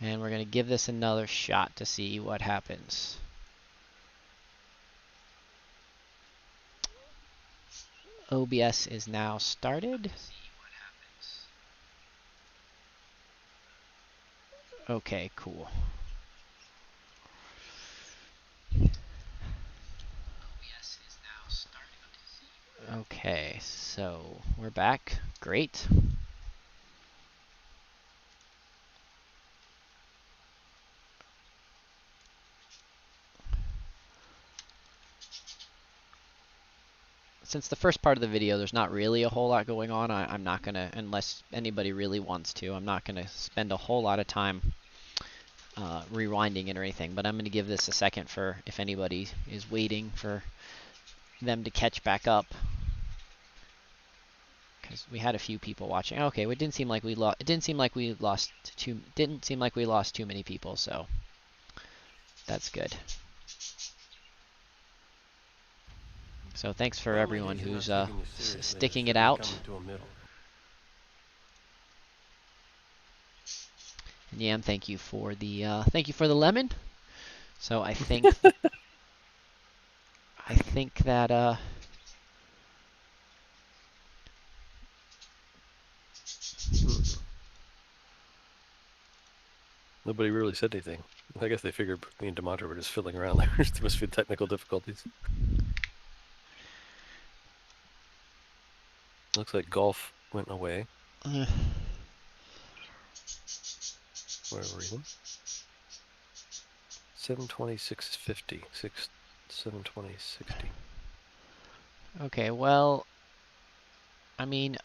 And we're going to give this another shot to see what happens. OBS is now started. Okay, cool. Okay, so we're back. Great. Since the first part of the video, there's not really a whole lot going on, I'm not going to, unless anybody really wants to, I'm not going to spend a whole lot of time rewinding it or anything, but I'm going to give this a second for if anybody is waiting for them to catch back up. Because we had a few people watching. Okay, it didn't seem like we lost. It didn't seem like we lost too. Didn't seem like we lost too many people, so that's good. So thanks for everyone who's sticking it out. And Yam, thank you for the lemon. So I think I think that Nobody really said anything. I guess they figured me and Demontre were just fiddling around there. There must be technical difficulties. Looks like golf went away. Where were we? 720-650. 720-60. okay, well, I mean,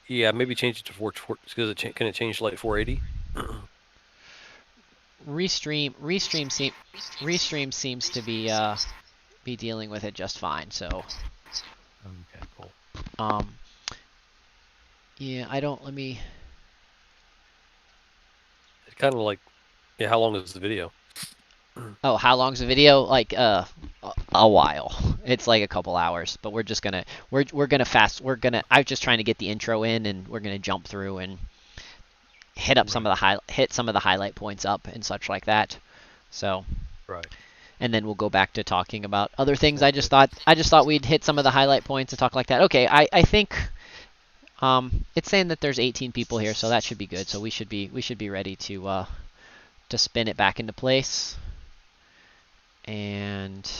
yeah, maybe change it to 420 because can it change to like 480? Restream seems to be dealing with it just fine. So okay, cool. Yeah, I don't. Let me. It's kind of like, yeah. How long is the video? Oh, how long's the video? Like a while. It's like a couple hours, but we're just gonna we're gonna fast. I'm just trying to get the intro in, and we're gonna jump through and hit up some of the highlight points up and such like that. So. Right. And then we'll go back to talking about other things. I just thought we'd hit some of the highlight points and talk like that. Okay, I think it's saying that there's 18 people here, so that should be good. So we should be ready to spin it back into place. And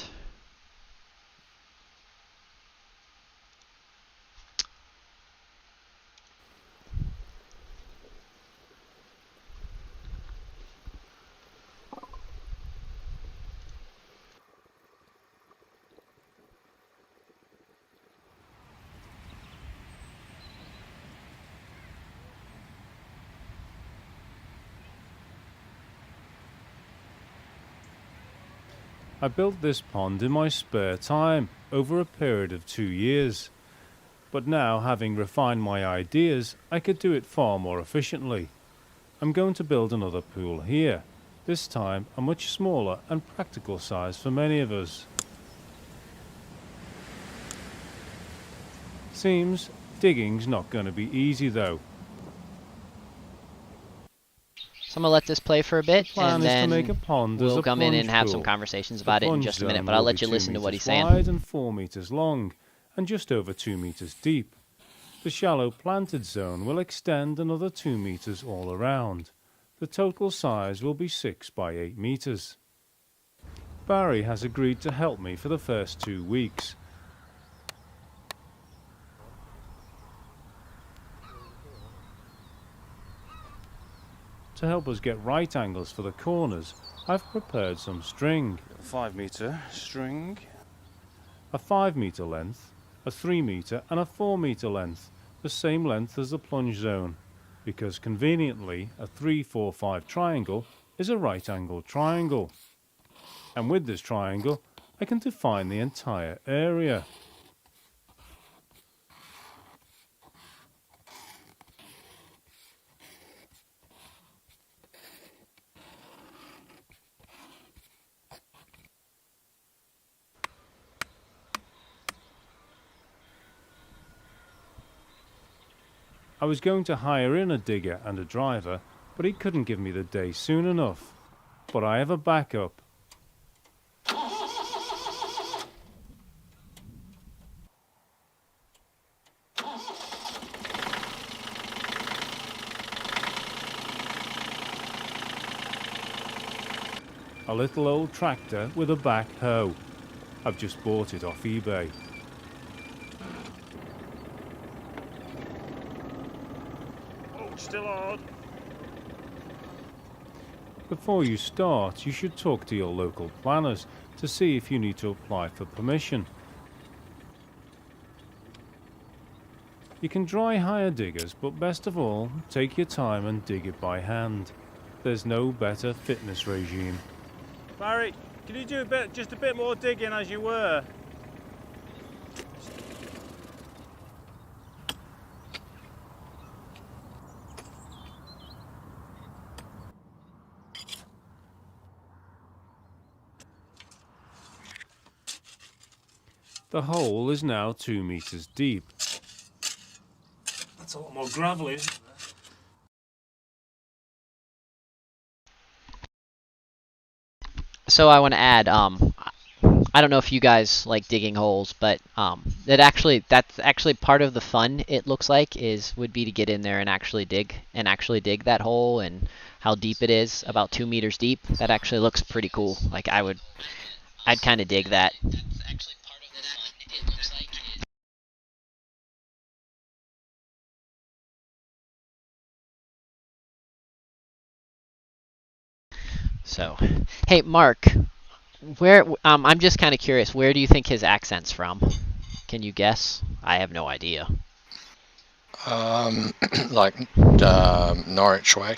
I built this pond in my spare time over a period of 2 years. But now, having refined my ideas, I could do it far more efficiently. I'm going to build another pool here, this time a much smaller and practical size for many of us. Seems digging's not going to be easy though. So I'm going to let this play for a bit, and then we'll come in and have some conversations about it in just a minute, but I'll let you listen to what he's saying. Wide and 4 meters long, and just over 2 meters deep. The shallow planted zone will extend another 2 meters all around. The total size will be 6 by 8 meters. Barry has agreed to help me for the first 2 weeks. To help us get right angles for the corners, I've prepared some string. A 5 meter string, a 5 meter length, a 3 meter and a 4 meter length, the same length as the plunge zone, because conveniently a 3-4-5 triangle is a right angled triangle. And with this triangle, I can define the entire area. I was going to hire in a digger and a driver, but he couldn't give me the day soon enough. But I have a backup. A little old tractor with a backhoe. I've just bought it off eBay. Oh, still hard. Before you start, you should talk to your local planners to see if you need to apply for permission. You can dry hire diggers, but best of all, take your time and dig it by hand. There's no better fitness regime. Barry, can you do just a bit more digging as you were? The hole is now 2 meters deep. That's a lot more gravel, isn't it? So I want to add, I don't know if you guys like digging holes, but that's actually part of the fun. It looks like would be to get in there and actually dig that hole and how deep it is, about 2 meters deep. That actually looks pretty cool. Like I'd kind of dig that. So, hey Mark, where I'm just kind of curious, where do you think his accent's from? Can you guess? I have no idea. Like Norwich way,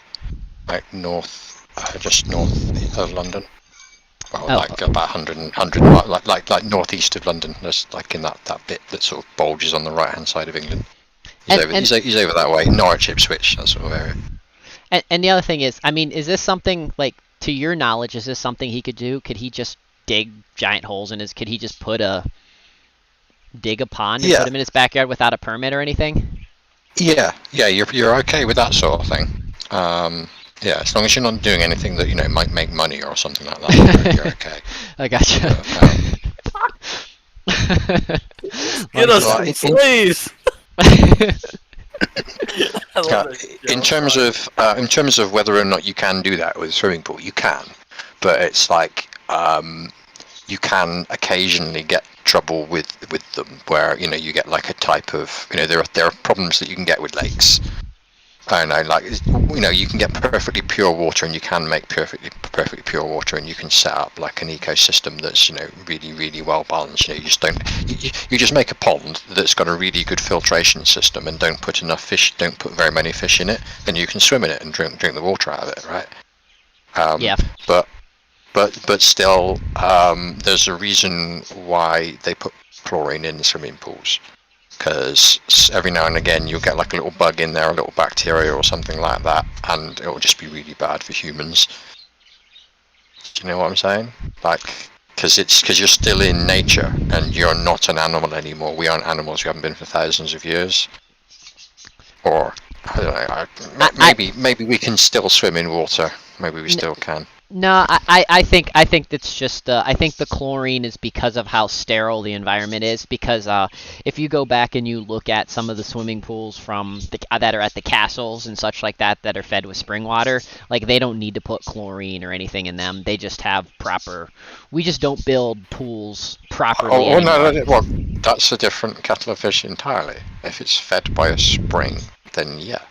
like north, just north of London. Well, Oh. like about 100 like northeast of London. There's like in that bit that sort of bulges on the right hand side of England. He's over that way, Norwich, Ipswich, that sort of area. And the other thing is, I mean, is this something, like, to your knowledge, is this something he could do? Could he just dig giant holes in could he just dig a pond and put him in his backyard without a permit or anything? Yeah, you're okay with that sort of thing. Yeah, as long as you're not doing anything that might make money or something like that, you're okay. I gotcha. Get us, please. In terms of whether or not you can do that with a swimming pool, you can, but it's like you can occasionally get trouble with them where you get like a type of there are problems that you can get with lakes. I don't know, like you can get perfectly pure water, and you can make perfectly pure water, and you can set up like an ecosystem that's really well balanced. You just make a pond that's got a really good filtration system, and don't put very many fish in it, then you can swim in it and drink the water out of it, right? Yeah. But still, there's a reason why they put chlorine in the swimming pools. Because every now and again you'll get like a little bug in there, a little bacteria or something like that, and it will just be really bad for humans. Do you know what I'm saying? Like, because you're still in nature and you're not an animal anymore. We aren't animals. We haven't been for thousands of years. Or I don't know. Maybe we can still swim in water. Maybe we still can. No, I think that's just I think the chlorine is because of how sterile the environment is. Because if you go back and you look at some of the swimming pools that are at the castles and such like that are fed with spring water, like they don't need to put chlorine or anything in them. They just have proper. We just don't build pools properly. Oh no, well, that's a different kettle of fish entirely. If it's fed by a spring, then yeah.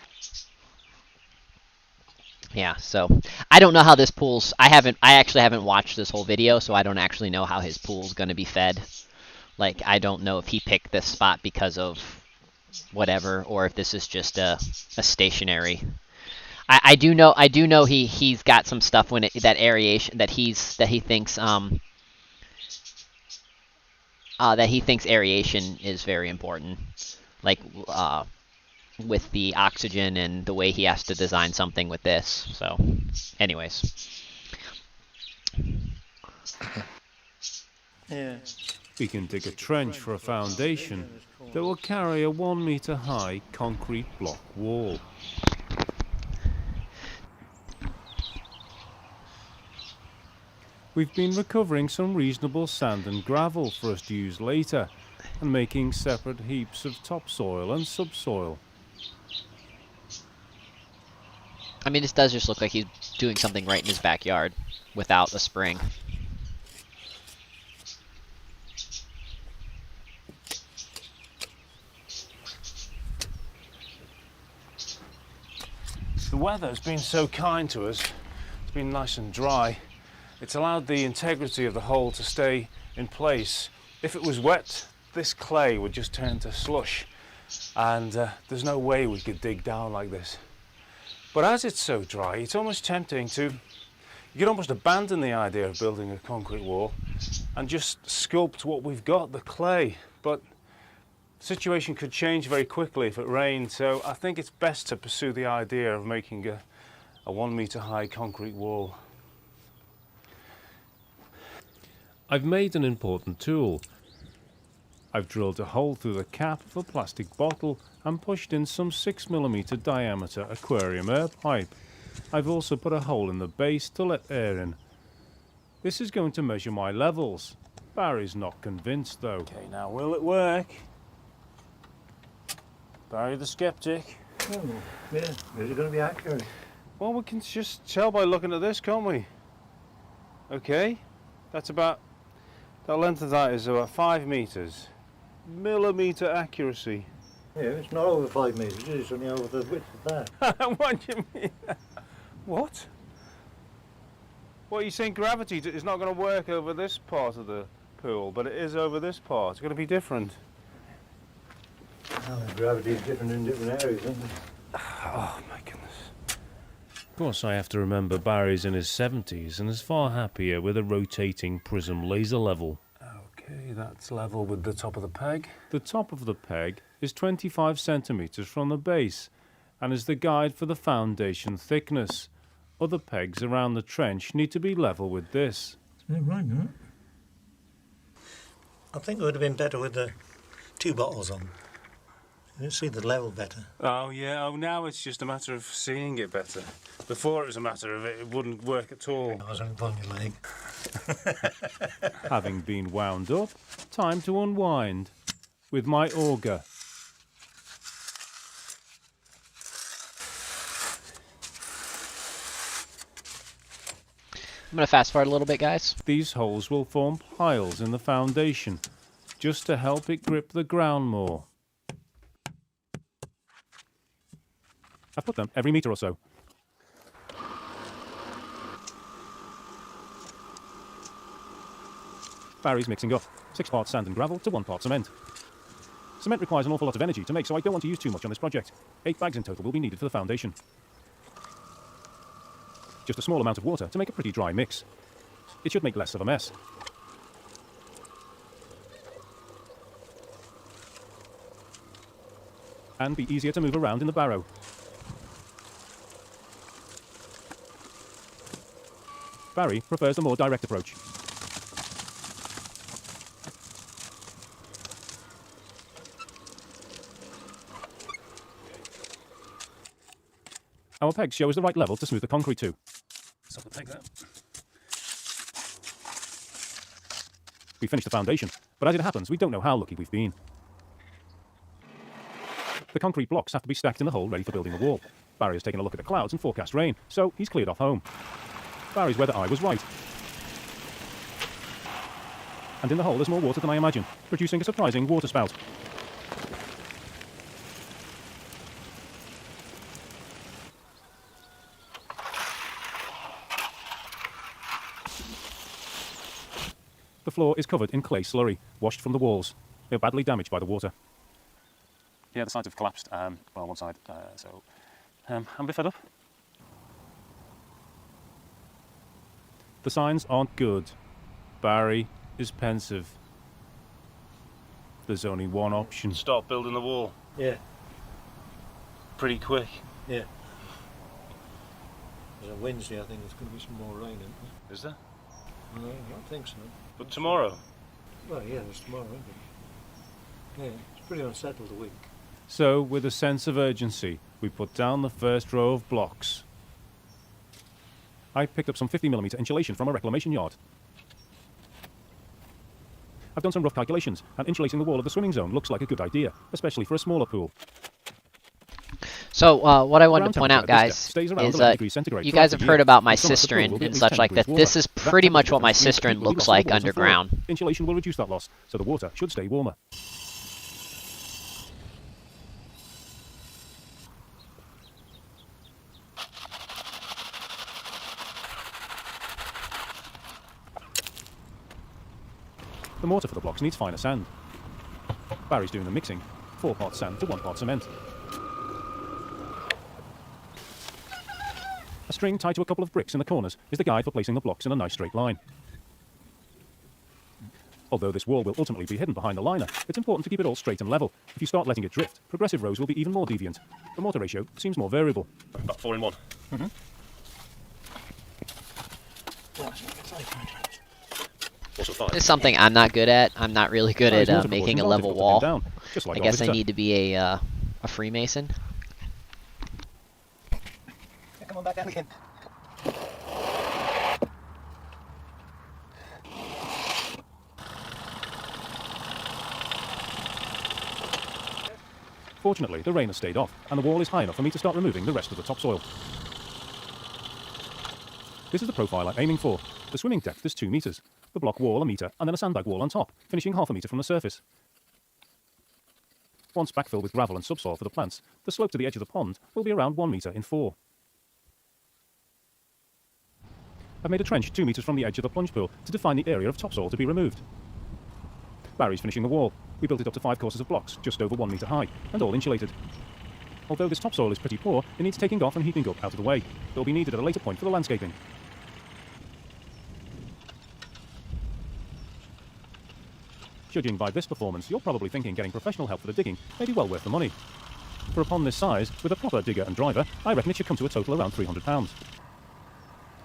Yeah, so I don't know how this pool's. I actually haven't watched this whole video, so I don't actually know how his pool's gonna be fed. Like, I don't know if he picked this spot because of whatever, or if this is just a stationary. I do know he's got some stuff that aeration that he thinks aeration is very important. Like with the oxygen and the way he has to design something with this. So, anyways. Yeah. We can dig a trench for a foundation that will carry a 1 meter high concrete block wall. We've been recovering some reasonable sand and gravel for us to use later, and making separate heaps of topsoil and subsoil. I mean, this does just look like he's doing something right in his backyard without a spring. The weather's been so kind to us. It's been nice and dry. It's allowed the integrity of the hole to stay in place. If it was wet, this clay would just turn to slush, and there's no way we could dig down like this. But as it's so dry, it's almost tempting to... You could almost abandon the idea of building a concrete wall and just sculpt what we've got, the clay. But the situation could change very quickly if it rained, so I think it's best to pursue the idea of making a 1 metre high concrete wall. I've made an important tool. I've drilled a hole through the cap of a plastic bottle and pushed in some 6mm diameter aquarium air pipe. I've also put a hole in the base to let air in. This is going to measure my levels. Barry's not convinced though. Okay, now will it work? Barry the skeptic. Oh, yeah, is it going to be accurate? Well, we can just tell by looking at this, can't we? Okay, that's about... The length of that is about 5 metres. Millimetre accuracy. Yeah, it's not over 5 metres, it's only over the width of that. What do you mean? What? What, are you saying gravity is not going to work over this part of the pool, but it is over this part? It's going to be different. Oh, gravity is different in different areas, isn't it? Oh my goodness. Of course, I have to remember Barry's in his 70s and is far happier with a rotating prism laser level. Okay, that's level with the top of the peg. The top of the peg is 25 centimetres from the base and is the guide for the foundation thickness. Other pegs around the trench need to be level with this. Yeah, right, no? I think it would have been better with the 2 bottles on. You see the level better. Oh yeah, now it's just a matter of seeing it better. Before it was a matter of it wouldn't work at all. I was on your leg. Having been wound up, time to unwind with my auger. I'm going to fast forward a little bit, guys. These holes will form piles in the foundation, just to help it grip the ground more. I've put them every metre or so. Barry's mixing up 6 parts sand and gravel to 1 part cement. Cement requires an awful lot of energy to make, so I don't want to use too much on this project. 8 bags in total will be needed for the foundation. Just a small amount of water to make a pretty dry mix. It should make less of a mess. And be easier to move around in the barrow. Barry prefers the more direct approach. Our pegs show us the right level to smooth the concrete to. So we'll take that. We finished the foundation, but as it happens, we don't know how lucky we've been. The concrete blocks have to be stacked in the hole ready for building a wall. Barry has taken a look at the clouds and forecast rain, so he's cleared off home. Barry's weather eye was right. And in the hole there's more water than I imagined, producing a surprising water spout. The floor is covered in clay slurry, washed from the walls. They're badly damaged by the water. Yeah, the sides have collapsed, well, one side, I'm a bit fed up. The signs aren't good. Barry is pensive. There's only one option. Stop building the wall. Yeah, Pretty quick. yeah. There's a Wednesday, I think there's going to be some more rain, isn't there? Is there? No, I don't think so. But tomorrow? Well, yeah, there's tomorrow, isn't it? Yeah, it's pretty unsettled a week. So, with a sense of urgency, we put down the first row of blocks. I picked up some 50mm insulation from a reclamation yard. I've done some rough calculations, and insulating the wall of the swimming zone looks like a good idea, especially for a smaller pool. So what I wanted Ground to point out, temperature at guys, this depth stays around is 11 degrees centigrade you throughout guys the have year. heard about my In summer, the pool cistern will be and at least such 10 like that. degrees This warmer. is That pretty much temperature what my difference means cistern heat will be looks lost in the like walls and floor. underground. Insulation will reduce that loss, so the water should stay warmer. The mortar for the blocks needs finer sand. Barry's doing the mixing, 4 parts sand to 1 part cement. A string tied to a couple of bricks in the corners is the guide for placing the blocks in a nice straight line. Although this wall will ultimately be hidden behind the liner, it's important to keep it all straight and level. If you start letting it drift, progressive rows will be even more deviant. The mortar ratio seems more variable. About 4 in 1. Also 5. It's something I'm not good at. I'm not really good Barry's at mortar making a proportions are level difficult to pin wall. down, just like I our guess I visitor. need to be a Freemason. Come on back down again. Fortunately, the rain has stayed off, and the wall is high enough for me to start removing the rest of the topsoil. This is the profile I'm aiming for. The swimming depth is 2 meters, the block wall a meter, and then a sandbag wall on top, finishing half a meter from the surface. Once backfilled with gravel and subsoil for the plants, the slope to the edge of the pond will be around 1 meter in 4. I've made a trench 2 meters from the edge of the plunge pool to define the area of topsoil to be removed. Barry's finishing the wall. We built it up to 5 courses of blocks, just over 1 meter high, and all insulated. Although this topsoil is pretty poor, it needs taking off and heaping up out of the way. It will be needed at a later point for the landscaping. Judging by this performance, you're probably thinking getting professional help for the digging may be well worth the money. For a pond this size, with a proper digger and driver, I reckon it should come to a total around £300.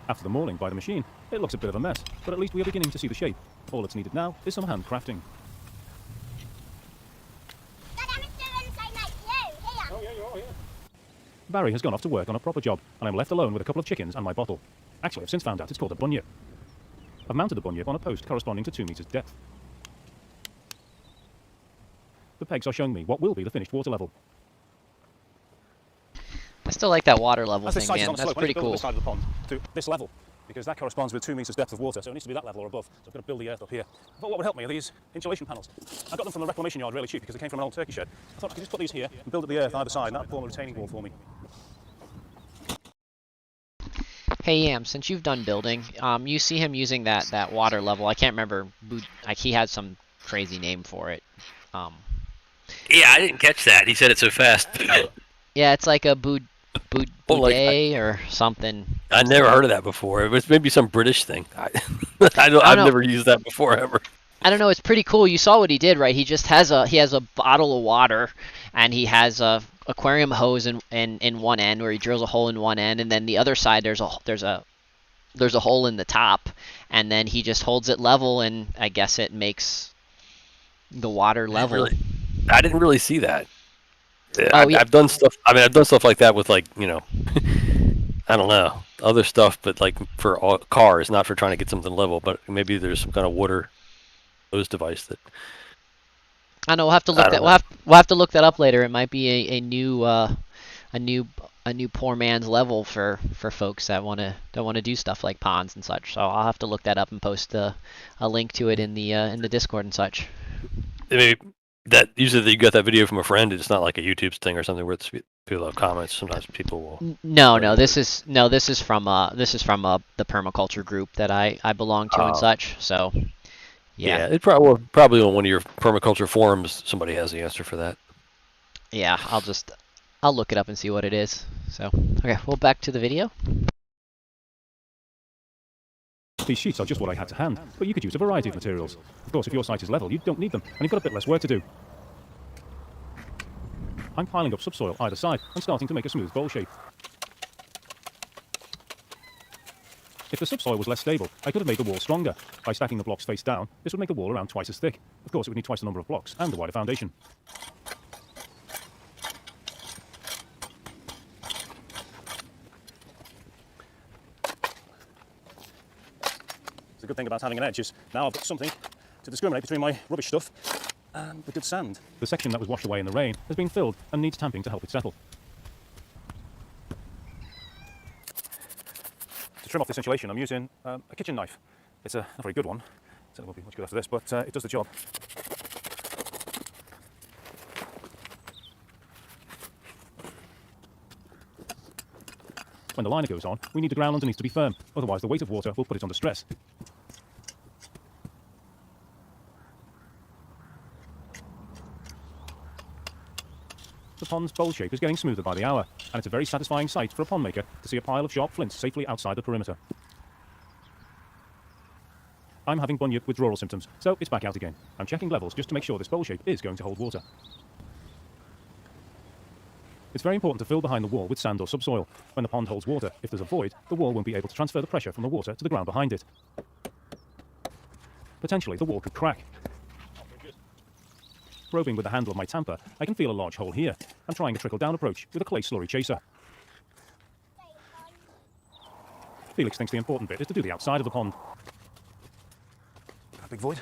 After the mauling by the machine, it looks a bit of a mess, but at least we are beginning to see the shape. All that's needed now is some hand crafting. Barry has gone off to work on a proper job, and I'm left alone with a couple of chickens and my bottle. Actually, I've since found out it's called a bunyip. I've mounted the bunyip on a post corresponding to 2 meters depth. The pegs are showing me what will be the finished water level. I still like that water level As this thing, site is man. on a That's slope, I need pretty to build cool. this side of the pond to this level, because that corresponds with 2 meters depth of water, so it needs to be that level or above. So I've got to build the earth up here. But what would help me are these insulation panels. I got them from the reclamation yard really cheap because they came from an old turkey shed. I thought I could just put these here and build up the earth either side, and that would form a retaining wall for me. Hey Yam, since you've done building, you see him using that water level. I can't remember. Like he had some crazy name for it. Yeah, I didn't catch that. He said it so fast. Yeah, it's like a Well, like, boudet or something. I never heard of that before. It was maybe some British thing. I've know. never used that before ever. I don't know. It's pretty cool. You saw what he did, right? He just has a bottle of water, and he has a aquarium hose in one end where he drills a hole in one end, and then the other side there's a hole in the top, and then he just holds it level, and I guess it makes the water level. I didn't really see that. Oh, yeah. I've done stuff. I mean, I've done stuff like that with I don't know, other stuff, but like for cars, not for trying to get something level. But maybe there's some kind of water hose device that. I know we'll have to look that. We'll have to look that up later. It might be a new poor man's level for folks that want to do stuff like ponds and such. So I'll have to look that up and post a link to it in the Discord and such. Maybe that usually you got that video from a friend. It's not like a YouTube thing or something where people have comments. Sometimes people will. No. This is from the permaculture group that I belong to and such. So. Yeah, it probably on one of your permaculture forums somebody has the answer for that. Yeah, I'll look it up and see what it is. So, okay, well, back to the video. These sheets are just what I had to hand, but you could use a variety of materials. Of course, if your site is level, you don't need them, and you've got a bit less work to do. I'm piling up subsoil either side and starting to make a smooth bowl shape. If the subsoil was less stable, I could have made the wall stronger. By stacking the blocks face down, this would make the wall around twice as thick. Of course, it would need twice the number of blocks and a wider foundation. The good thing about having an edge is now I've got something to discriminate between my rubbish stuff and the good sand. The section that was washed away in the rain has been filled and needs tamping to help it settle. To trim off this insulation, I'm using a kitchen knife. It's a not very good one. It won't be much good after this, but it does the job. When the liner goes on, we need the ground underneath to be firm, otherwise the weight of water will put it under stress. The pond's bowl shape is getting smoother by the hour, and it's a very satisfying sight for a pond maker to see a pile of sharp flints safely outside the perimeter. I'm having bunyip withdrawal symptoms, so it's back out again. I'm checking levels just to make sure this bowl shape is going to hold water. It's very important to fill behind the wall with sand or subsoil. When the pond holds water, if there's a void, the wall won't be able to transfer the pressure from the water to the ground behind it. Potentially, the wall could crack. Probing with the handle of my tamper, I can feel a large hole here. I'm trying a trickle-down approach with a clay slurry chaser. Felix thinks the important bit is to do the outside of the pond. A big void.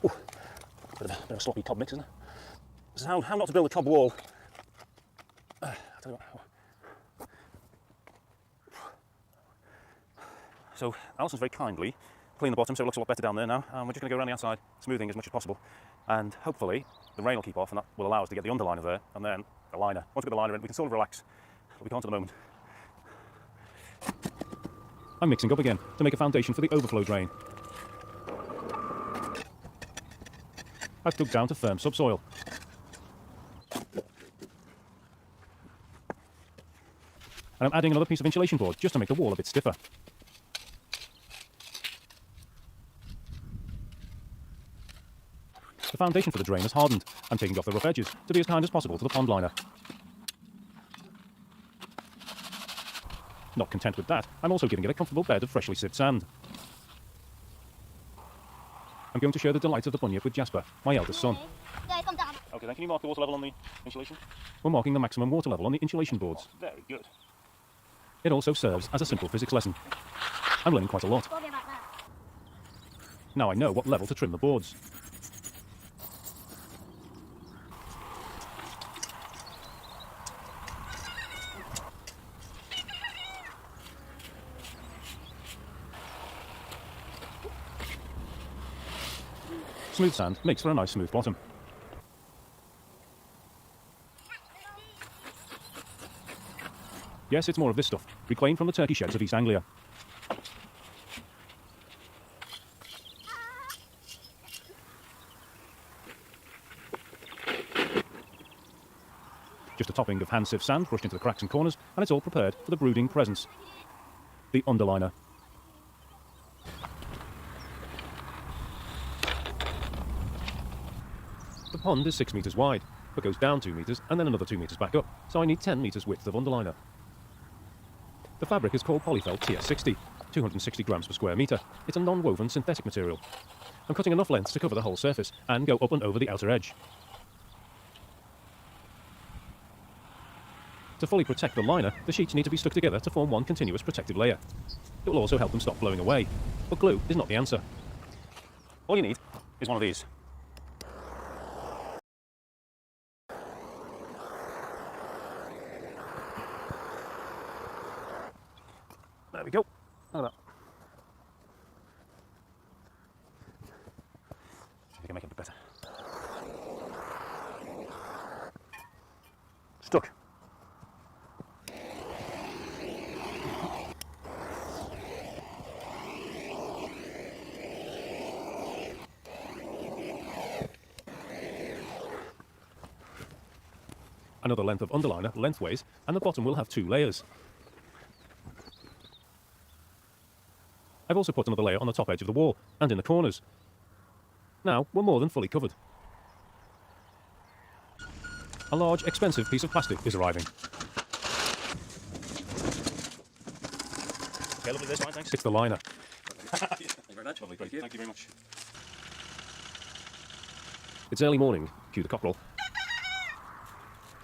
Ooh, bit of a sloppy cob mix, isn't it? This is how not to build a cob wall. I'll tell you what. So Alison's very kindly cleaned the bottom so it looks a lot better down there now. We're just going to go around the outside, smoothing as much as possible. And hopefully the rain will keep off and that will allow us to get the underliner there and then the liner. Once we get the liner in, we can sort of relax. But we can't at the moment. I'm mixing up again to make a foundation for the overflow drain. I've dug down to firm subsoil. And I'm adding another piece of insulation board just to make the wall a bit stiffer. The foundation for the drain is hardened. I'm taking off the rough edges to be as kind as possible to the pond liner. Not content with that, I'm also giving it a comfortable bed of freshly sieved sand. I'm going to share the delights of the bunyip with Jasper, my eldest son. Okay, then can you mark the water level on the insulation? We're marking the maximum water level on the insulation boards. Oh, very good. It also serves as a simple physics lesson. I'm learning quite a lot. Now I know what level to trim the boards. Smooth sand makes for a nice smooth bottom. Yes, it's more of this stuff, reclaimed from the turkey sheds of East Anglia. Just a topping of hand-sieved sand brushed into the cracks and corners, and it's all prepared for the brooding presence, the underliner. The pond is 6 metres wide, but goes down 2 metres and then another 2 metres back up, so I need 10 metres width of underliner. The fabric is called Polyfelt TS60, 260 grams per square metre. It's a non-woven synthetic material. I'm cutting enough lengths to cover the whole surface and go up and over the outer edge. To fully protect the liner, the sheets need to be stuck together to form one continuous protective layer. It will also help them stop blowing away, but glue is not the answer. All you need is one of these. There we go. Look at that. See if we can make it a bit better. Stuck. Another length of underliner lengthways, and the bottom will have 2 layers. I've also put another layer on the top edge of the wall, and in the corners. Now, we're more than fully covered. A large, expensive piece of plastic is arriving. Okay, lovely, this one, thanks. It's the liner. Thank you very much. Lovely, thank you. Thank you very much. It's early morning, cue the cockerel.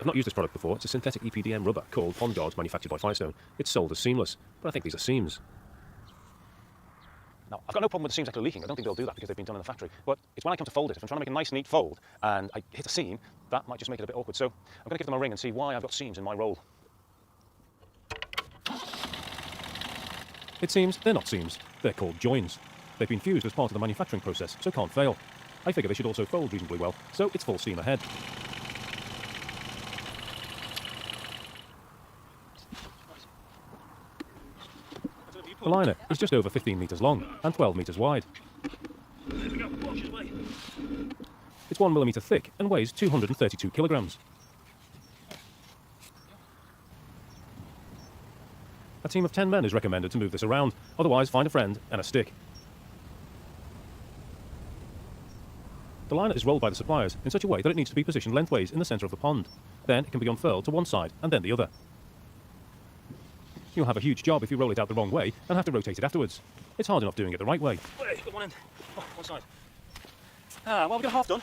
I've not used this product before. It's a synthetic EPDM rubber called Pond Guards, manufactured by Firestone. It's sold as seamless, but I think these are seams. Now, I've got no problem with the seams actually leaking. I don't think they'll do that because they've been done in the factory. But it's when I come to fold it, if I'm trying to make a nice, neat fold, and I hit a seam, that might just make it a bit awkward. So I'm going to give them a ring and see why I've got seams in my roll. It seems they're not seams. They're called joins. They've been fused as part of the manufacturing process, so can't fail. I figure they should also fold reasonably well, so it's full steam ahead. The liner is just over 15 metres long and 12 metres wide. It's 1 millimetre thick and weighs 232 kilograms. A team of 10 men is recommended to move this around, otherwise find a friend and a stick. The liner is rolled by the suppliers in such a way that it needs to be positioned lengthways in the centre of the pond. Then it can be unfurled to one side and then the other. You'll have a huge job if you roll it out the wrong way and have to rotate it afterwards. It's hard enough doing it the right way. Wait, got one end. Oh, one side. Well, we've got half done.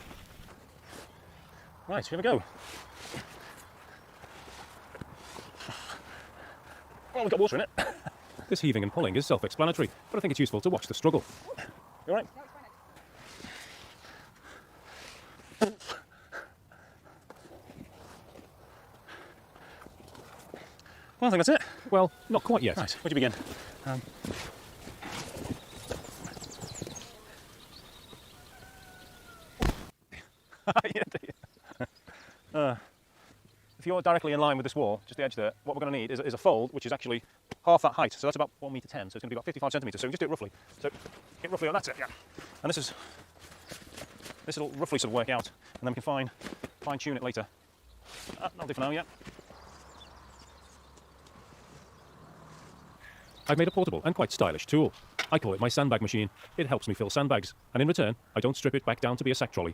Right, here we go. Well, we've got water in it. This heaving and pulling is self-explanatory, but I think it's useful to watch the struggle. You all right? Well, I think that's it. Well, not quite yet. Right, where do you begin? If you're directly in line with this wall, just the edge there, what we're going to need is a fold, which is actually half that height. So that's about 1 metre 10, so it's going to be about 55 centimetres. So we can just do it roughly. So get roughly, oh, that's it, yeah. And this will roughly sort of work out, and then we can fine tune it later. That'll do for now, yeah. I've made a portable and quite stylish tool. I call it my sandbag machine. It helps me fill sandbags, and in return, I don't strip it back down to be a sack trolley.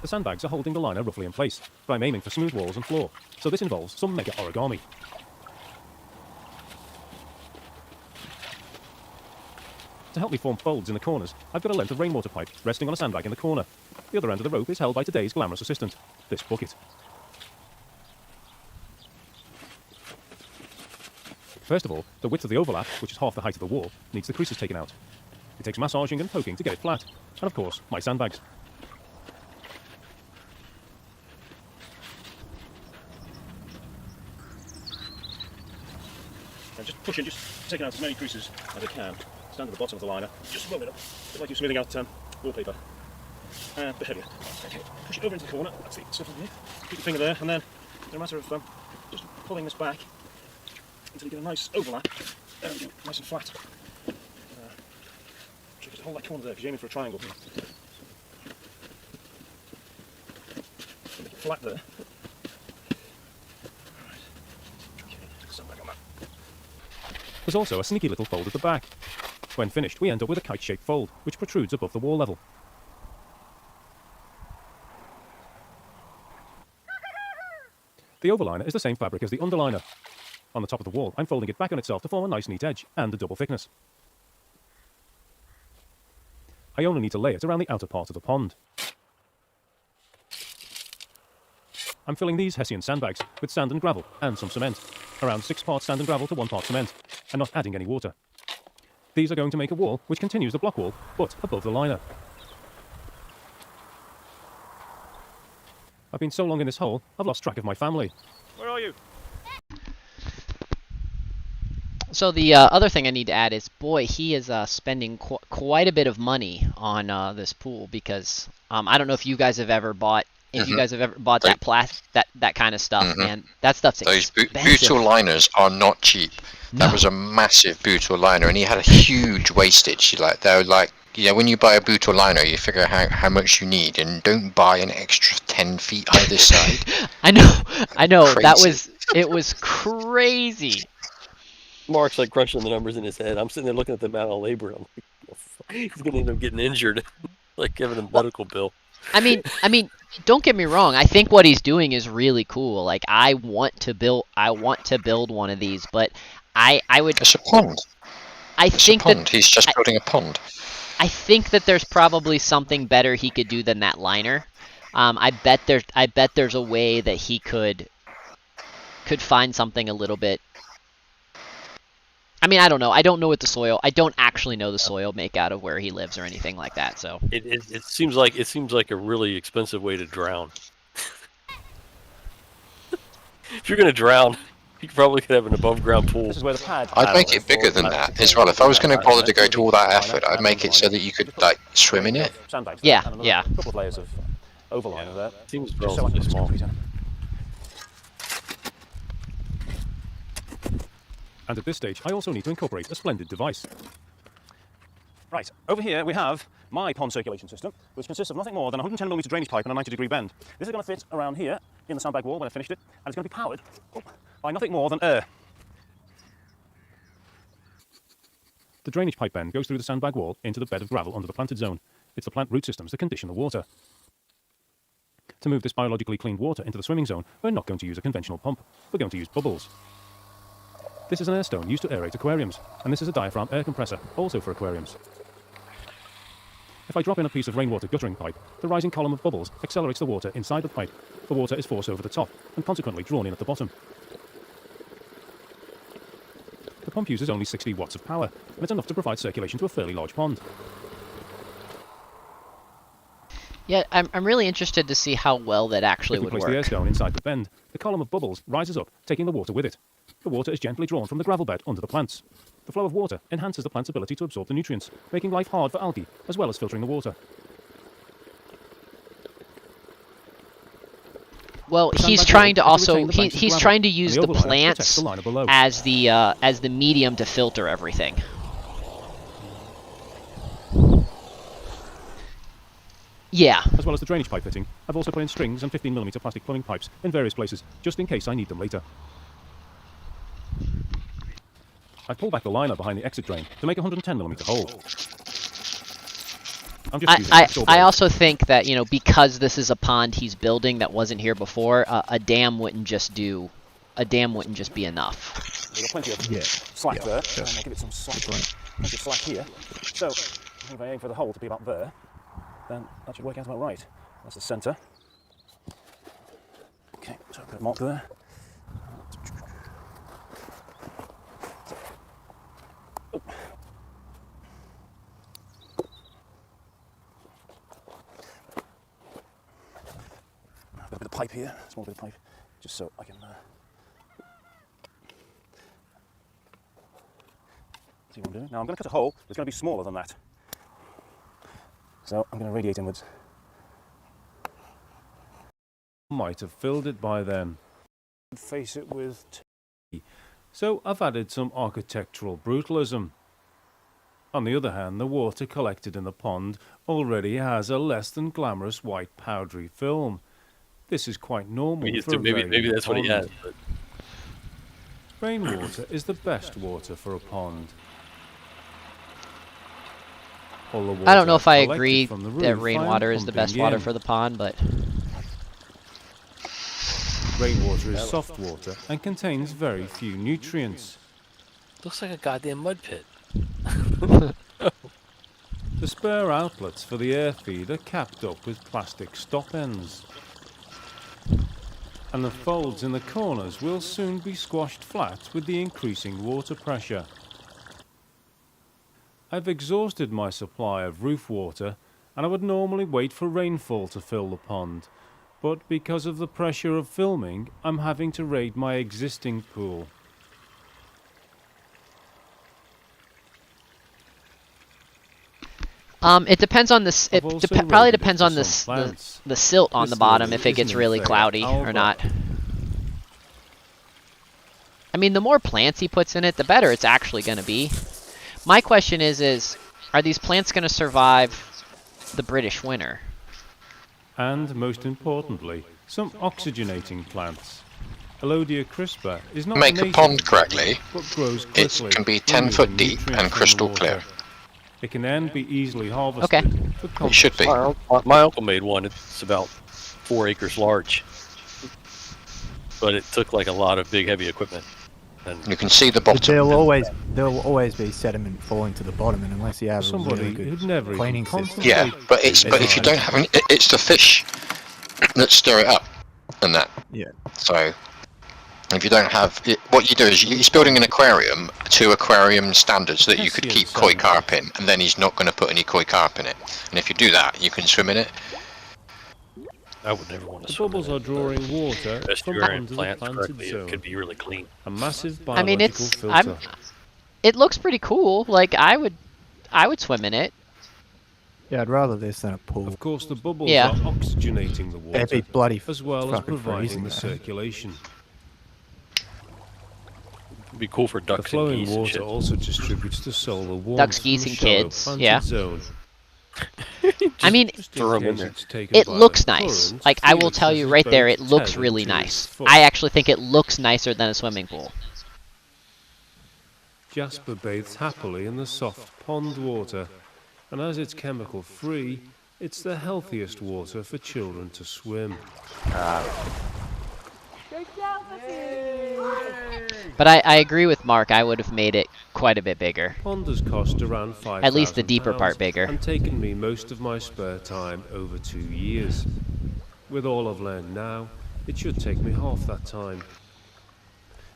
The sandbags are holding the liner roughly in place, but I'm aiming for smooth walls and floor, so this involves some mega origami. To help me form folds in the corners, I've got a length of rainwater pipe resting on a sandbag in the corner. The other end of the rope is held by today's glamorous assistant, this bucket. First of all, the width of the overlap, which is half the height of the wall, needs the creases taken out. It takes massaging and poking to get it flat, and of course, my sandbags. And just pushing, just taking out as many creases as I can. Stand at the bottom of the liner, just roll it up, just like you're smoothing out wallpaper. And a bit heavier. Okay, push it over into the corner. That's the stuff in here. Keep your finger there, and then it's a matter of just pulling this back until you get a nice overlap. There we go, nice and flat. Try to hold that corner there because you're aiming for a triangle. Make it flat there. Alright. Okay, stand back on that. There's also a sneaky little fold at the back. When finished, we end up with a kite-shaped fold, which protrudes above the wall level. The overliner is the same fabric as the underliner. On the top of the wall, I'm folding it back on itself to form a nice neat edge and a double thickness. I only need to lay it around the outer part of the pond. I'm filling these Hessian sandbags with sand and gravel and some cement. Around 6 parts sand and gravel to 1 part cement, and not adding any water. These are going to make a wall which continues the block wall, but above the liner. I've been so long in this hole, I've lost track of my family. Where are you? So the other thing I need to add is, boy, he is spending quite a bit of money on this pool because I don't know if you guys have ever bought that kind of stuff, man. That stuff's expensive. Those butyl liners are not cheap. That was a massive butyl liner, and he had a huge wastage. Like they're like, yeah, when you buy a butyl liner, you figure out how much you need, and don't buy an extra 10 feet either side. I know. Crazy. It was crazy. Mark's like crunching the numbers in his head. I'm sitting there looking at the amount of labor. I'm like, oh, he's gonna end up getting injured, like giving a medical bill. I mean, don't get me wrong. I think what he's doing is really cool. Like, I want to build one of these, but I would. It's a pond. I think a pond. that He's just building a pond. I think that there's probably something better he could do than that liner. I bet there's a way that he could find something a little bit. I mean, I don't know. I don't know what the soil. I don't actually know the soil make out of where he lives or anything like that. So It seems like a really expensive way to drown. If you're gonna drown, you probably could have an above ground pool. This is where the pad. I'd make it bigger than that as well. If I was going to bother to go to all that effort, I'd make it so that you could like swim in it. Sandbags. Yeah, and another yeah. couple of layers of overliner there. Seems Just so I can relatively small. concrete in. And at this stage, I also need to incorporate a splendid device. Right, over here we have my pond circulation system, which consists of nothing more than a 110mm drainage pipe and a 90-degree bend. This is going to fit around here in the sandbag wall when I finished it, and it's going to be powered by nothing more than air. The drainage pipe bend goes through the sandbag wall into the bed of gravel under the planted zone. It's the plant root systems that condition the water. To move this biologically cleaned water into the swimming zone, we're not going to use a conventional pump. We're going to use bubbles. This is an air stone used to aerate aquariums, and this is a diaphragm air compressor, also for aquariums. If I drop in a piece of rainwater guttering pipe, the rising column of bubbles accelerates the water inside the pipe. The water is forced over the top, and consequently drawn in at the bottom. The pump uses only 60 watts of power, and it's enough to provide circulation to a fairly large pond. Yeah, I'm really interested to see how well that actually If we would place the air work. stone inside the bend, the column of bubbles rises up, taking the water with it. The water is gently drawn from the gravel bed under the plants. The flow of water enhances the plant's ability to absorb the nutrients, making life hard for algae, as well as filtering the water. Well, The he's sandbag trying to wall is to also retain the banks of he's gravel, trying to and use the the overliner protects plants the liner below. as the medium to filter everything. Yeah. As well as the drainage pipe fitting, I've also put in strings and 15mm plastic plumbing pipes in various places, just in case I need them later. I've pulled back the liner behind the exit drain to make a 110mm hole. I'm just using a saw I blade. also think that, you know, because this is a pond he's building that wasn't here before, a dam wouldn't just be enough. We've got plenty of slack there, and I'll give it some slack, plenty of slack here. So, if I aim for the hole to be about there, then that should work out about right. That's the centre. Okay, so I'll put a mark there. I've got a bit of pipe here, a small bit of pipe, just so I can see what I'm doing. Now I'm going to cut a hole that's going to be smaller than that. So I'm going to radiate inwards. Might have filled it by then. Face it with So I've added some architectural brutalism. On the other hand, the water collected in the pond already has a less than glamorous white powdery film. This is quite normal for a very Maybe that's what he pond. has. But Rainwater is the best water for a pond. All the I don't know water if I collected agree from the that roof I am rainwater is the best pumping water in. for the pond, but Rainwater is soft water and contains very few nutrients. looks like a goddamn mud pit. The spare outlets for the air feed are capped up with plastic stop ends. And the folds in the corners will soon be squashed flat with the increasing water pressure. I've exhausted my supply of roof water, and I would normally wait for rainfall to fill the pond, but because of the pressure of filming, I'm having to raid my existing pool. it depends on this. It I've also probably raided it depends for on some this plants. the silt on This the bottom lily if it gets isn't really very cloudy or alba. not. I mean, the more plants he puts in it, the better it's actually going to be. My question is are these plants going to survive the British winter? And most importantly, some oxygenating plants. Alodia crispa is not Make a native pond to correctly, Britain, but grows it quickly, can be 10 removing foot deep nutrients and from the crystal water. clear. It can then be easily harvested. Okay. For It compost. should be. My uncle made one. It's about 4 acres large, but it took like a lot of big heavy equipment. And You can see the But bottom. there'll always be sediment falling to the bottom, and unless you have a Somebody really good who'd never even cleaning system. contemplated. Yeah, but if you don't have any, it's the fish that stir it up, and that. Yeah. So if you don't have it, what you do is he's building an aquarium to aquarium standards so that you could keep koi carp in, and then he's not going to put any koi carp in it. And if you do that, you can swim in it. I would never want to The swim bubbles in are it, but drawing water if from you're in under the plants planted correctly, it zone. could be really clean. A massive I mean, biological it's filter. it looks pretty cool. Like I would swim in it. Yeah, I'd rather this than a pool. Of course, the bubbles Yeah. are oxygenating the water, It'd be bloody as well as fucking providing freezing the there. circulation. It'd be cool for The ducks and flowing geese and water shit. also distributes the solar warmth Ducks, from geese, the and shallow kids, planted yeah. zone. I mean, Just throw 'em in in case there. it's taken it by looks the nice. current, Like I will Felix tell has you his right there, boat it looks tethered really to his nice. foot. I actually think it looks nicer than a swimming pool. Jasper bathes happily in the soft pond water, and as it's chemical free, it's the healthiest water for children to swim. But I agree with Mark. I would have made it quite a bit bigger. Pond has cost around £5,000 At least the deeper part bigger. and taken me most of my spare time over 2 years. With all I've learned now, it should take me half that time.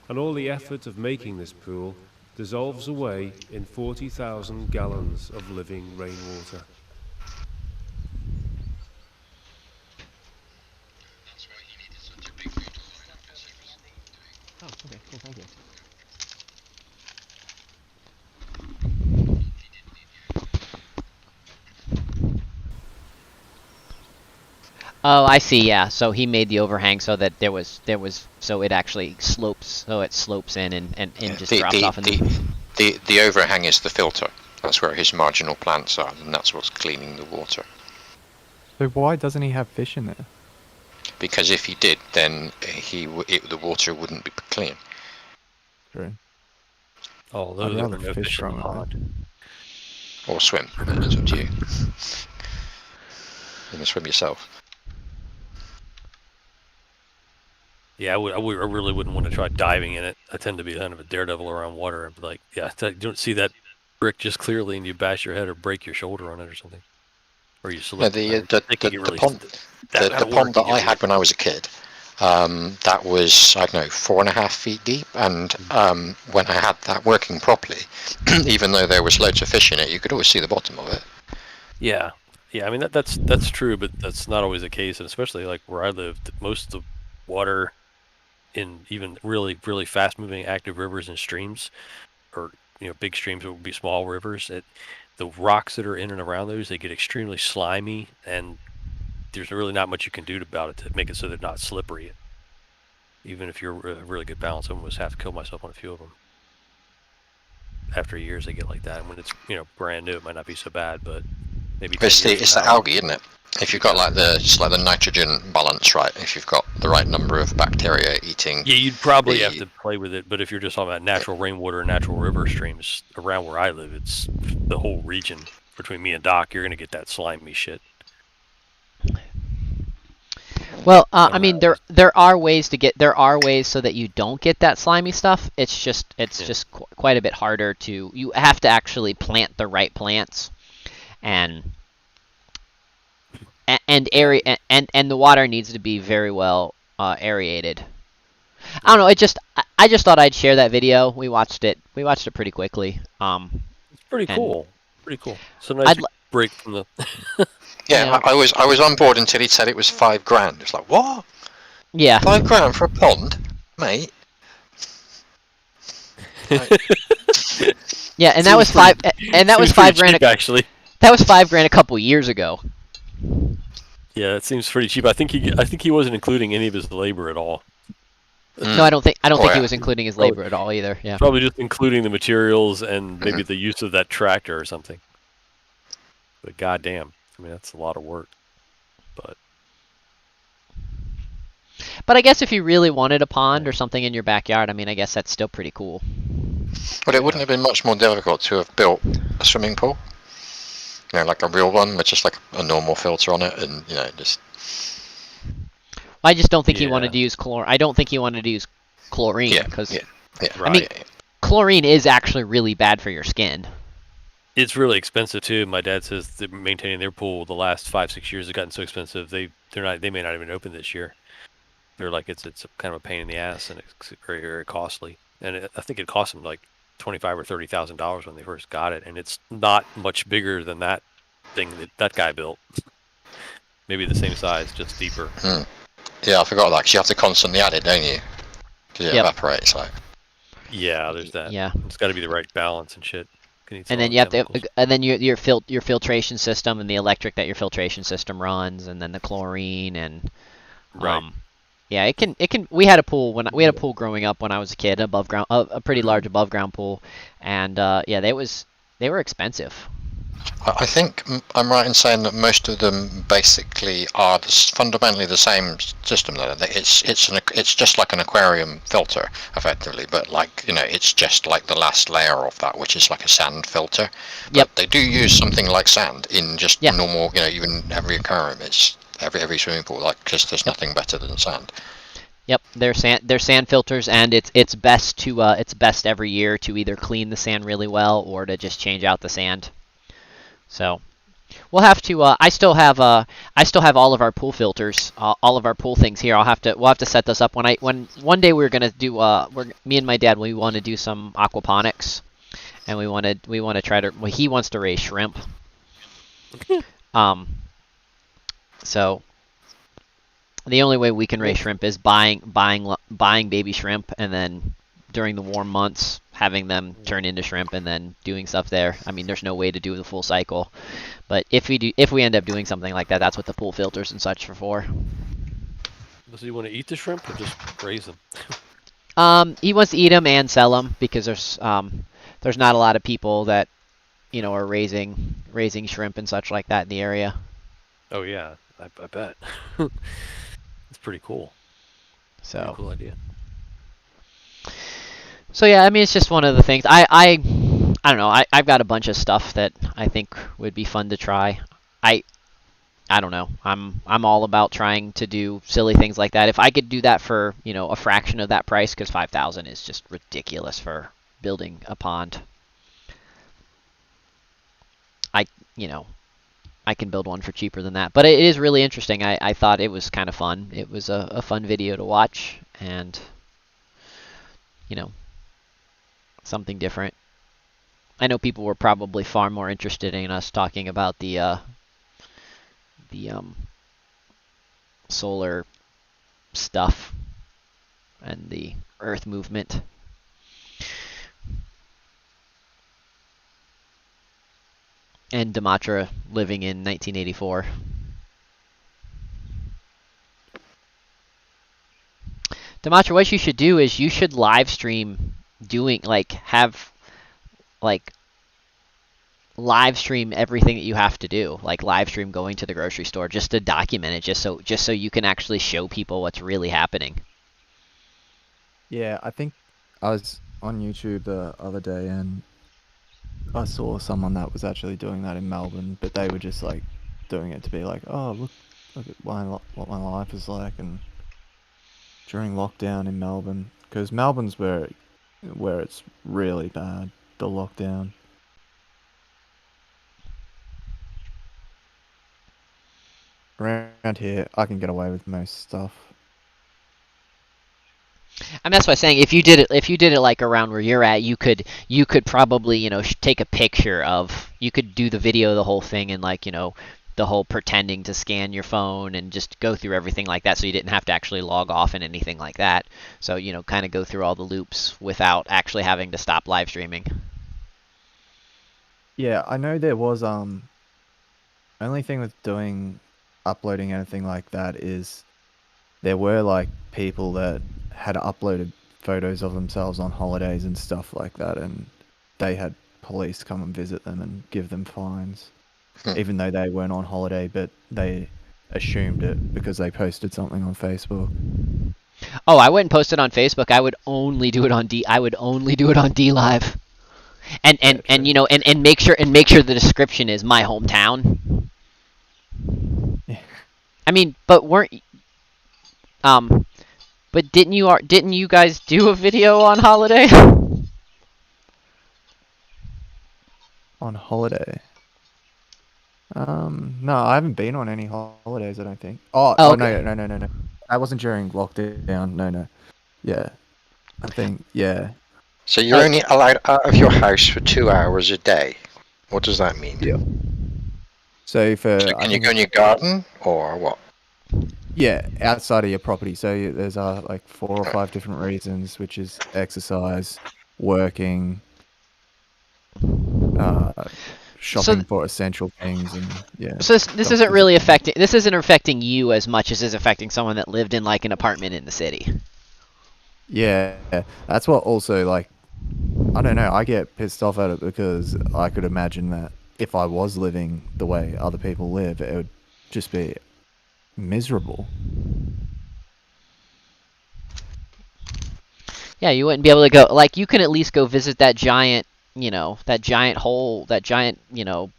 And all the effort of making this pool dissolves away in 40,000 gallons of living rainwater. Oh, okay, cool, thank you. Oh, I see. Yeah, so he made the overhang so that so it actually slopes, so it slopes in and just drops off. The overhang is the filter. That's where his marginal plants are, and that's what's cleaning the water. So why doesn't he have fish in there? Because if he did, then the water wouldn't be clean. True. Oh, I'd those are rather no fish fish in from the it. pond. Or swim. It's up to you. You can swim yourself. Yeah, I really wouldn't want to try diving in it. I tend to be kind of a daredevil around water. I'm like, yeah, you don't see that brick just clearly, and you bash your head or break your shoulder on it or something, or you slip. The pond that I had when I was a kid, that was, I don't know, 4.5 feet deep, and when I had that working properly, even though there was loads of fish in it, you could always see the bottom of it. Yeah, I mean that's true, but that's not always the case, and especially like where I lived, most of the water in even really fast moving active rivers and streams, or big streams, it would be small rivers. The rocks that are in and around those, they get extremely slimy, and there's really not much you can do about it to make it so they're not slippery. Even if you're a really good balance, I almost have to kill myself on a few of them. After years, they get like that, and when it's brand new, it might not be so bad, but maybe It's the algae, isn't it? If you've got just like the nitrogen balance right, if you've got the right number of bacteria eating. Yeah, you'd probably have to play with it, but if you're just talking about natural rainwater and natural river streams around where I live, it's the whole region between me and Doc. You're gonna get that slimy shit. Well, I mean, there are ways so that you don't get that slimy stuff. It's just quite a bit harder to. You have to actually plant the right plants, and the water needs to be very well aerated. I don't know. I just thought I'd share that video. We watched it pretty quickly. It's pretty cool. So nice break from the. Yeah, I was on board until he said it was $5,000. It's like, what? Yeah. $5,000 for a pond, mate. Yeah, and that was $5,000 actually. That was $5,000 a couple years ago. Yeah, it seems pretty cheap. I think he wasn't including any of his labor at all. No, I don't think he was including his labor at all either. Yeah. Probably just including the materials and maybe the use of that tractor or something. But goddamn, I mean that's a lot of work. But I guess if you really wanted a pond or something in your backyard, I mean, I guess that's still pretty cool. But it wouldn't have been much more difficult to have built a swimming pool. Like a real one with just like a normal filter on it, and just. I just don't think he wanted to use chlorine. I don't think he wanted to use chlorine because Yeah. Right. I mean, chlorine is actually really bad for your skin. It's really expensive too. My dad says that maintaining their pool the last 5-6 years has gotten so expensive they may not even open this year. They're like it's kind of a pain in the ass and it's very, very costly. And I think it cost them like $25,000 or $30,000 when they first got it, and it's not much bigger than that thing that guy built. Maybe the same size, just deeper. Yeah, I forgot that, 'cause you have to constantly add it, don't you? Because it Yep. evaporates. Like. Yeah, there's that. Yeah. It's got to be the right balance and shit. And then you have to, and then your filtration system and the electric that your filtration system runs, and then the chlorine and Right. Yeah, it can. We had a pool we had a pool growing up when I was a kid, above ground, a pretty large above ground pool, and yeah, they were expensive. I think I'm right in saying that most of them basically are fundamentally the same system. Though it's just like an aquarium filter, effectively, but like it's just like the last layer of that, which is like a sand filter. But Yep. they do use something like sand in just normal, even every aquarium. It's every swimming pool, like just there's nothing better than sand. Yep, they're sand filters, and it's best every year to either clean the sand really well or to just change out the sand. So we'll have to. I still have all of our pool filters, all of our pool things here. We'll have to set this up when one day we're gonna do. Me and my dad, we want to do some aquaponics, and we want to try to. Well, he wants to raise shrimp. So the only way we can raise shrimp is buying baby shrimp, and then during the warm months having them turn into shrimp and then doing stuff there. I mean, there's no way to do the full cycle, but if we end up doing something like that, that's what the pool filters and such are for. Does he want to eat the shrimp or just raise them? He wants to eat them and sell them because there's not a lot of people that are raising shrimp and such like that in the area. Oh yeah, I bet. It's pretty cool. So pretty cool idea. So yeah, I mean, it's just one of the things. I don't know. I've got a bunch of stuff that I think would be fun to try. I don't know. I'm all about trying to do silly things like that. If I could do that for a fraction of that price, because 5,000 is just ridiculous for building a pond. I can build one for cheaper than that. But it is really interesting. I thought it was kind of fun. It was a fun video to watch, and something different. I know people were probably far more interested in us talking about the solar stuff and the Earth movement. And Dimatra living in 1984. Dimatra, what you should do is you should live stream live stream everything that you have to do, like live stream going to the grocery store, just to document it, just so you can actually show people what's really happening. Yeah, I think I was on YouTube the other day and I saw someone that was actually doing that in Melbourne, but they were just like doing it to be like, oh, look at what my life is like, and during lockdown in Melbourne, because Melbourne's where it's really bad, the lockdown. Around here, I can get away with most stuff. I mean, that's what I'm saying. If you did it like around where you're at, you could probably take a picture of. You could do the video, the whole thing, and the whole pretending to scan your phone and just go through everything like that, so you didn't have to actually log off and anything like that. So kind of go through all the loops without actually having to stop live streaming. Yeah, I know there was only thing with uploading anything like that is there were like people that had uploaded photos of themselves on holidays and stuff like that, and they had police come and visit them and give them fines, even though they weren't on holiday, but they assumed it because they posted something on Facebook. Oh, I wouldn't post it on Facebook. I would only do it on D Live. And make sure the description is my hometown. Yeah. I mean, but But didn't you guys do a video on holiday? On holiday. No, I haven't been on any holidays, I don't think. Oh, Oh, oh okay. no. That wasn't during lockdown. No. Yeah. I think, yeah. So you're only allowed out of your house for 2 hours a day. What does that mean? Yeah. So So can you go in your garden or what? Yeah, outside of your property. So there's like 4 or 5 different reasons, which is exercise, working, shopping for essential things, and yeah. So this isn't really affecting. This isn't affecting you as much as it's affecting someone that lived in like an apartment in the city. Yeah, that's what also, like, I don't know, I get pissed off at it because I could imagine that if I was living the way other people live, it would just be miserable. Yeah, you wouldn't be able to go. Like, you can at least go visit that giant, that giant hole, that giant,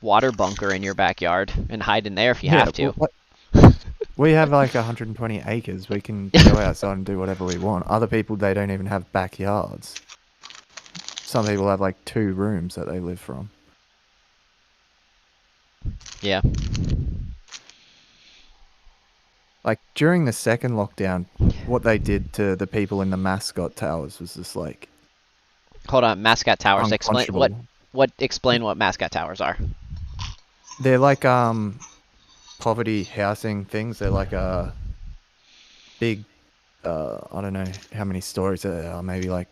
water bunker in your backyard and hide in there if you have to. We have like 120 acres. We can go outside and do whatever we want. Other people, they don't even have backyards. Some people have like 2 rooms that they live from. Yeah. Like, during the second lockdown, what they did to the people in the mascot towers was just like... Hold on, mascot towers. Explain unconscionable. what mascot towers are. They're like poverty housing things. They're like big, I don't know how many stories there are, maybe like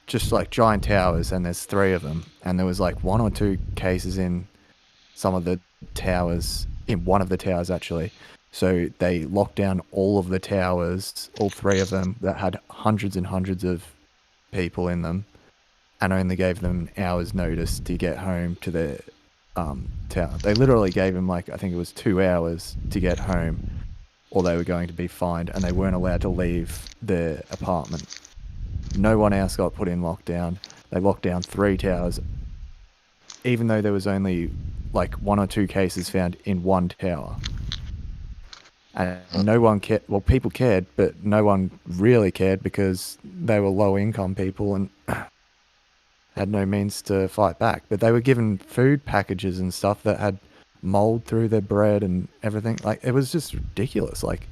just like giant towers, and there's 3 of them, and there was like 1 or 2 cases in some of the towers, in one of the towers actually. So they locked down all of the towers, all 3 of them that had hundreds and hundreds of people in them, and only gave them an hour's notice to get home to their tower. They literally gave them, like, I think it was 2 hours to get home, or they were going to be fined, and they weren't allowed to leave their apartment. No one else got put in lockdown. They locked down 3 towers, even though there was only like 1 or 2 cases found in 1 tower. And no one cared. Well, people cared, but no one really cared because they were low-income people and had no means to fight back. But they were given food packages and stuff that had mold through their bread and everything. Like, it was just ridiculous. Like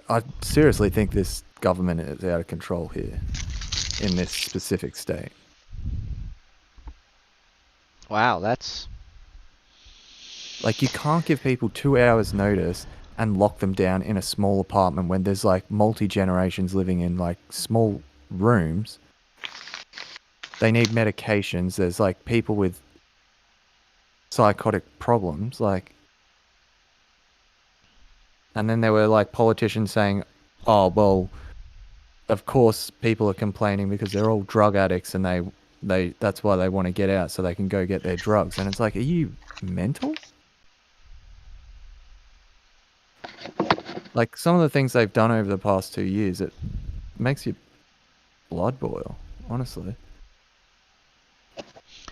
I seriously think this government is out of control here in this specific state. Wow, that's... Like, you can't give people 2 hours notice and lock them down in a small apartment when there's like multi-generations living in like small rooms. They need medications. There's like people with psychotic problems, like, and then there were like politicians saying, oh, well, of course people are complaining because they're all drug addicts and they that's why they want to get out so they can go get their drugs. And it's like, are you mental? Like, some of the things they've done over the past 2 years, it makes your blood boil, honestly.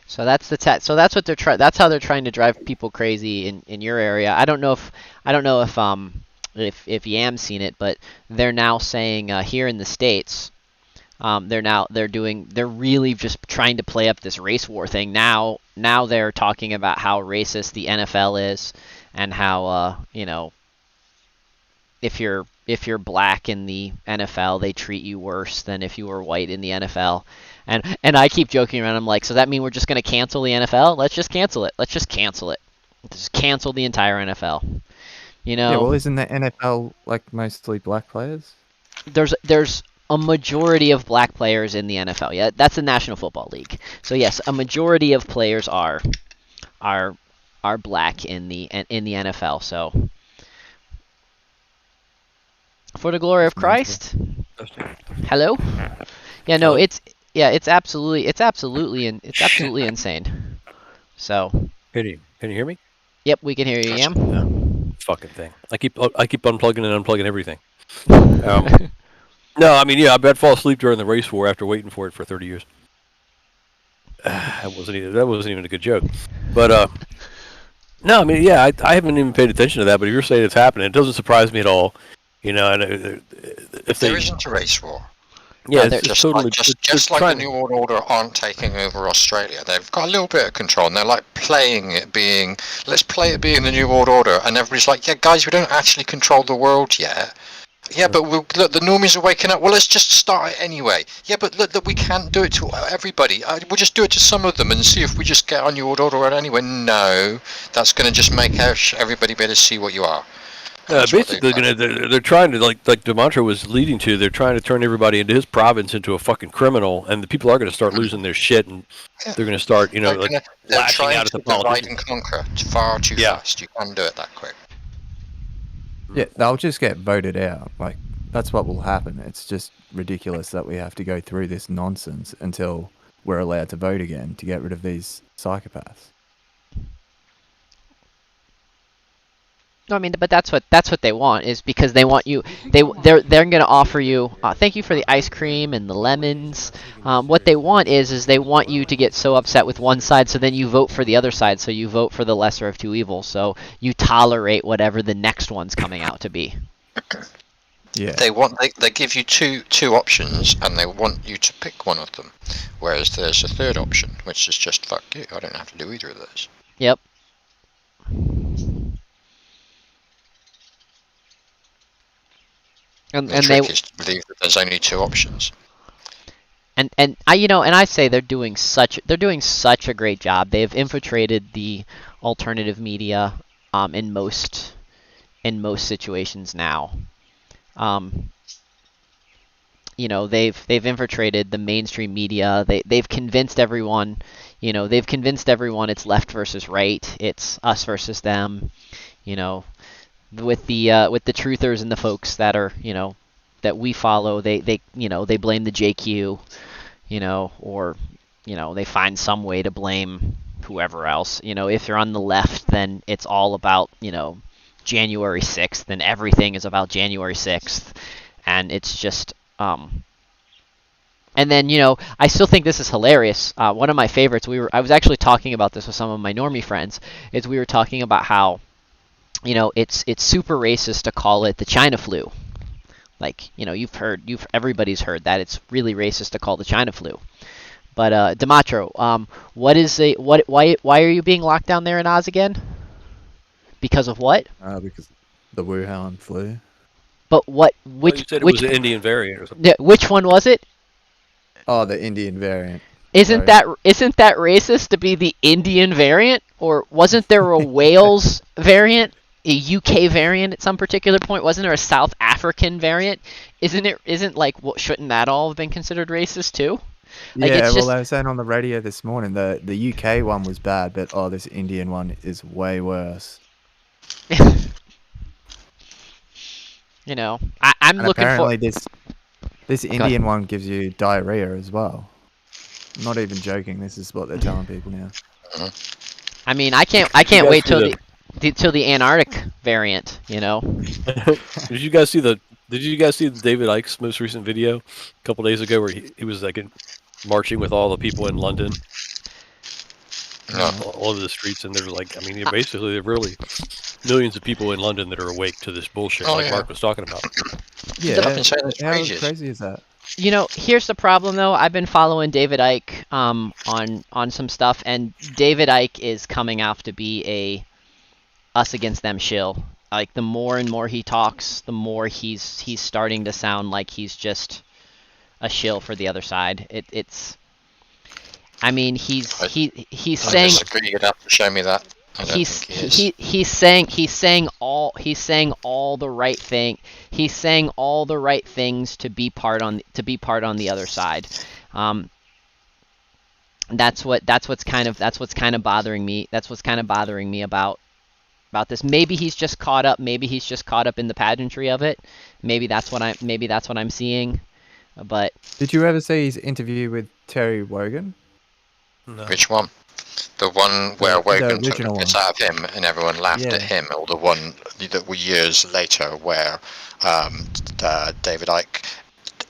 So that's so that's what they're trying. That's how they're trying to drive people crazy in your area. I don't know if Yam's seen it, but they're now saying here in the States, they're really just trying to play up this race war thing. Now they're talking about how racist the NFL is, and how if you're black in the NFL, they treat you worse than if you were white in the NFL. And I keep joking around. I'm like, so that mean we're just going to cancel the NFL? Let's just cancel it. Let's just cancel it. Just cancel the entire NFL. Yeah, well, isn't the NFL like mostly black players? There's a majority of black players in the NFL. Yeah, that's the National Football League. So yes, a majority of players are black in the NFL. So for the glory of Christ. Hello? Yeah, no, it's absolutely insane. So. Can you hear me? Yep, we can hear you, Yam. Fucking thing. I keep unplugging and unplugging everything. No, I mean, yeah, I'd fall asleep during the race war after waiting for it for 30 years. That wasn't even a good joke. But No, I mean, yeah, I haven't even paid attention to that, but if you're saying it's happening, it doesn't surprise me at all. You know, and if There they, isn't a race war. yeah, there, it's Just like totally, they're just like the trying New to. World Order aren't taking over Australia. They've got a little bit of control, and they're like playing it being, let's play it being the New World Order, and everybody's like, yeah, guys, we don't actually control the world yet. Yeah, but look, the normies are waking up. Well, let's just start it anyway. Yeah, but look, we can't do it to everybody. We'll just do it to some of them and see if we just get on New World Order anyway. No, that's going to just make everybody better see what you are. And that's what Basically, they're trying to like Demontre was leading to. They're trying to turn everybody into his province into a fucking criminal, and the people are going to start losing their shit, and they're going to start, they're lashing trying out at to the divide politicians. and conquer far too fast. You can't do it that quick. Yeah, they'll just get voted out. Like, that's what will happen. It's just ridiculous that we have to go through this nonsense until we're allowed to vote again to get rid of these psychopaths. No, I mean, but that's what they want, is because they want you. They're going to offer you. Thank you for the ice cream and the lemons. What they want is they want you to get so upset with one side, so then you vote for the other side. So you vote for the lesser of two evils. So you tolerate whatever the next one's coming out to be. Yeah. They give you two options, and they want you to pick one of them. Whereas there's a third option, which is just fuck you. I don't have to do either of those. Yep. And The trick is to believe that there's only two options. And I say they're doing such a great job. They've infiltrated the alternative media in most situations now. They've infiltrated the mainstream media. They've convinced everyone, it's left versus right. It's us versus them. With the truthers and the folks that are, that we follow, they blame the JQ, or they find some way to blame whoever else. If you're on the left, then it's all about, January 6th, and everything is about January 6th, and it's just and then, I still think this is hilarious. One of my favorites, I was actually talking about this with some of my normie friends, is we were talking about how, it's super racist to call it the China flu. Like, everybody's heard that it's really racist to call the China flu. But Dematro, why are you being locked down there in Oz again? Because of what? Because the Wuhan flu. But You said it was an Indian variant or something. Yeah, which one was it? Oh, the Indian variant. Isn't that racist to be the Indian variant? Or wasn't there a Wales variant, a UK variant at some particular point? Wasn't there a South African variant? Shouldn't that all have been considered racist too? Like, yeah, well, they were saying on the radio this morning that the UK one was bad, but this Indian one is way worse. I'm looking for. Apparently, this Indian one gives you diarrhea as well. I'm not even joking. This is what they're telling people now. I mean, I can't wait till the Antarctic variant. Did you guys see the David Icke's most recent video a couple days ago where he was like marching with all the people in London? All over the streets, and they're like, I mean, basically, they're really millions of people in London that are awake to this bullshit, Mark was talking about. Yeah, how crazy is that? Here's the problem though. I've been following David Icke on some stuff, and David Icke is coming out to be a us against them shill. Like, the more and more he talks, the more he's starting to sound like he's just a shill for the other side. It's. I mean, he's saying. You'd have to show me that. He's saying all the right thing. He's saying all the right things to be part on the other side. That's what's kind of bothering me. That's what's kind of bothering me about this. Maybe he's just caught up. Maybe he's just caught up in the pageantry of it. Maybe that's what I'm seeing. But did you ever see his interview with Terry Wogan? No. Which one? The one where Wogan took the piss out of him and everyone laughed at him, or the one that were years later where David Icke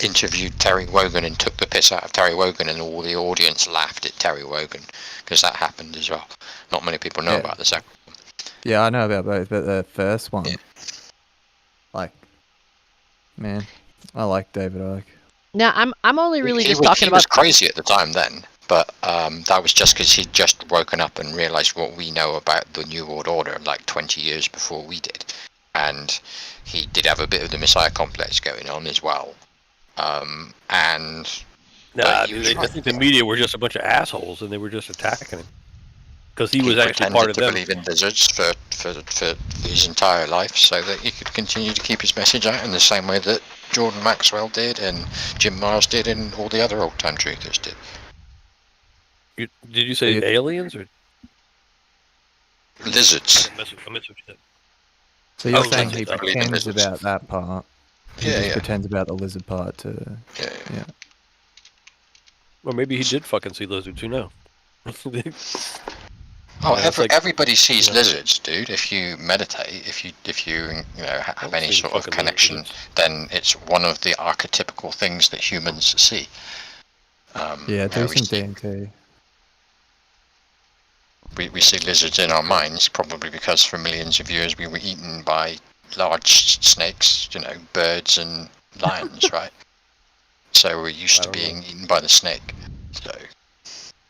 interviewed Terry Wogan and took the piss out of Terry Wogan, and all the audience laughed at Terry Wogan, because that happened as well. Not many people know about the second one. Yeah, I know about both, but the first one, Yeah. like, man, I like David Icke. Now, I'm only really He just was, talking he about. was crazy at the time then, but that was just because he'd just woken up and realised what we know about the New World Order like 20 years before we did. And he did have a bit of the Messiah complex going on as well. And Nah, he was I right. think the media were just a bunch of assholes, and they were just attacking him because he was actually pretended part of to them. believe in lizards for his entire life, so that he could continue to keep his message out in the same way that Jordan Maxwell did, and Jim Mars did, and all the other old-time truthers did. Did you say aliens or Lizards. I missed what you said. So you're Oh, saying lizards, he I believe in pretends lizards. about that part. He Yeah, just yeah. pretends about the lizard part to. Yeah. Or maybe he did fucking see lizards. Who knows? Oh, it's like, everybody sees you know. lizards, dude. If you meditate, if you have any see sort of fucking connection, lizards. then it's one of the archetypical things that humans see. Yeah, do we some see, DMT. we see lizards in our minds, probably because for millions of years we were eaten by large snakes, birds and lions, right? So we're used to being eaten by the snake. So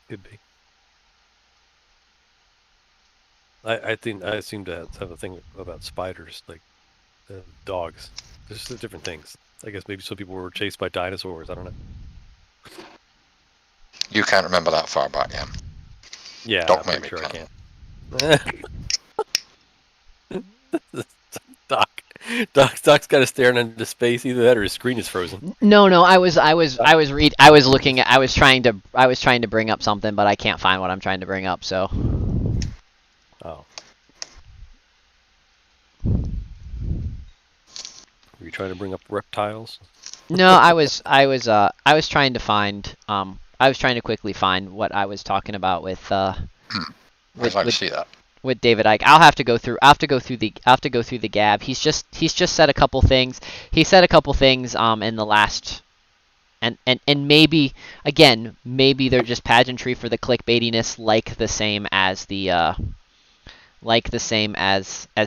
Could be. I think I seem to have a thing about spiders, like dogs. There's just different things. I guess maybe some people were chased by dinosaurs. I don't know. you can't remember that far back, yeah? Yeah, Doc I'm pretty maybe sure I can. can't. Doc's got to staring into space. Either that or his screen is frozen. No, I was trying to bring up something, but I can't find what I'm trying to bring up. So. Oh. Were you trying to bring up reptiles? No, I was trying to find I was trying to quickly find what I was talking about with I'd like to see that. with David Icke. I'll have to go through the gab. He's just said a couple things. He said a couple things in the last and maybe again, maybe they're just pageantry for the clickbaitiness, like the same as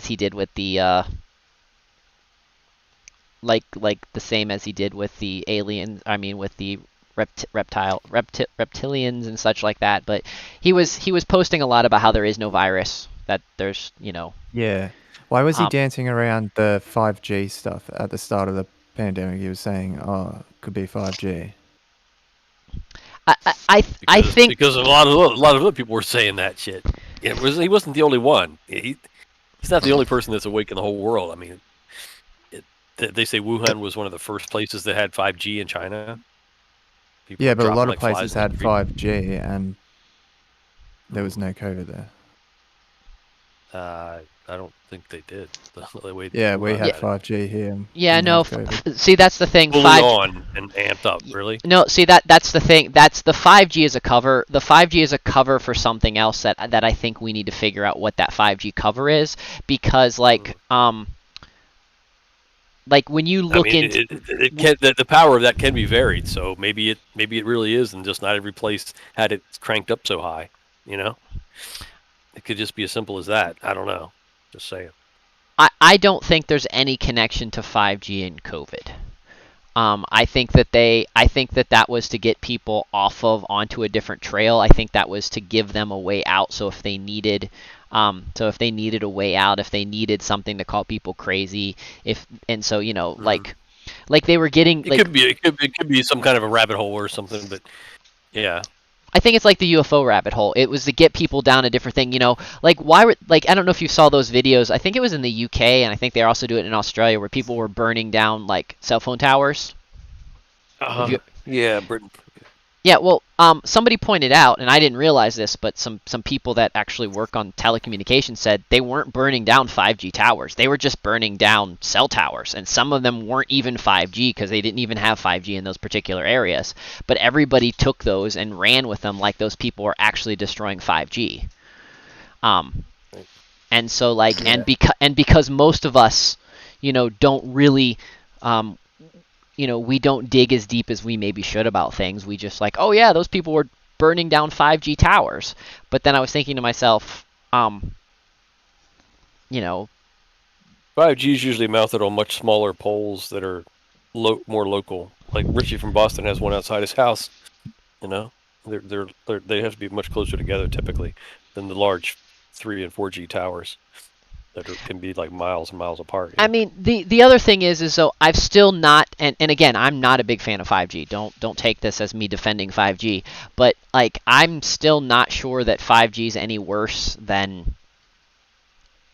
he did with the like the same as he did with the alien. I mean, with the reptilians and such like that. But he was posting a lot about how there is no virus. That there's Yeah. Why was he dancing around the 5G stuff at the start of the pandemic? He was saying, "Oh, it could be 5G." I think because a lot of other people were saying that shit. He wasn't the only one. He's not the only person that's awake in the whole world. I mean, they say Wuhan was one of the first places that had 5G in China. People Yeah, but a dropping lot of like flies places in the had street. 5G and there was no COVID there. I don't think they did. The way Yeah, we Wuhan had Yeah. 5G here. Yeah, and no. there was COVID. See, that's the thing. fully on and amped up. Really? No, see that's the thing. That's the 5G is a cover. The 5G is a cover for something else that I think we need to figure out what that 5G cover is, because like when you look into the power of that can be varied. So maybe it really is, and just not every place had it cranked up so high. It could just be as simple as that. I don't know. Just saying. I don't think there's any connection to 5G and COVID. I think that was to get people onto a different trail. I think that was to give them a way out. So if they needed a way out, if they needed something to call people crazy, like they were getting. It could be some kind of a rabbit hole or something, but yeah. I think it's like the UFO rabbit hole. It was to get people down a different thing, like why I don't know if you saw those videos. I think it was in the UK, and I think they also do it in Australia, where people were burning down like cell phone towers. Yeah, Britain. Yeah, well, somebody pointed out, and I didn't realize this, but some people that actually work on telecommunications said they weren't burning down 5G towers. They were just burning down cell towers, and some of them weren't even 5G because they didn't even have 5G in those particular areas. But everybody took those and ran with them like those people were actually destroying 5G. And so and because most of us, don't really we don't dig as deep as we maybe should about things. We just like, oh yeah, those people were burning down 5G towers. But then I was thinking to myself, you know, 5G is usually mounted on much smaller poles that are more local. Like Richie from Boston has one outside his house. You know, they have to be much closer together typically than the large 3 and 4G towers that can be like miles and miles apart. I mean, the other thing is so I've still not, and again, I'm not a big fan of 5G. Don't take this as me defending 5G, but like I'm still not sure that 5G is any worse than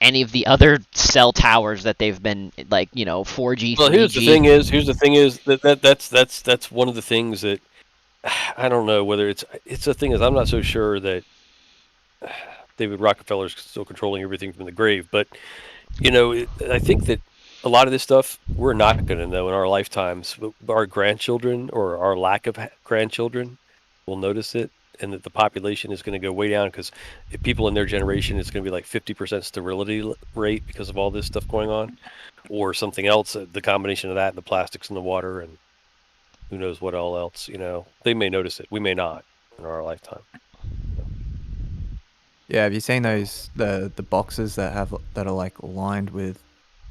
any of the other cell towers that they've been, like, 4G, 3G. Well, here's the thing is that's one of the things that I don't know whether it's the thing is I'm not so sure that David Rockefeller's still controlling everything from the grave, but I think that a lot of this stuff we're not going to know in our lifetimes. Our grandchildren or our lack of grandchildren will notice it, and that the population is going to go way down because if people in their generation, it's going to be like 50% sterility rate because of all this stuff going on, or something else. The combination of that and the plastics in the water and who knows what all else. They may notice it. We may not in our lifetime. Yeah, have you seen those the boxes that are like lined with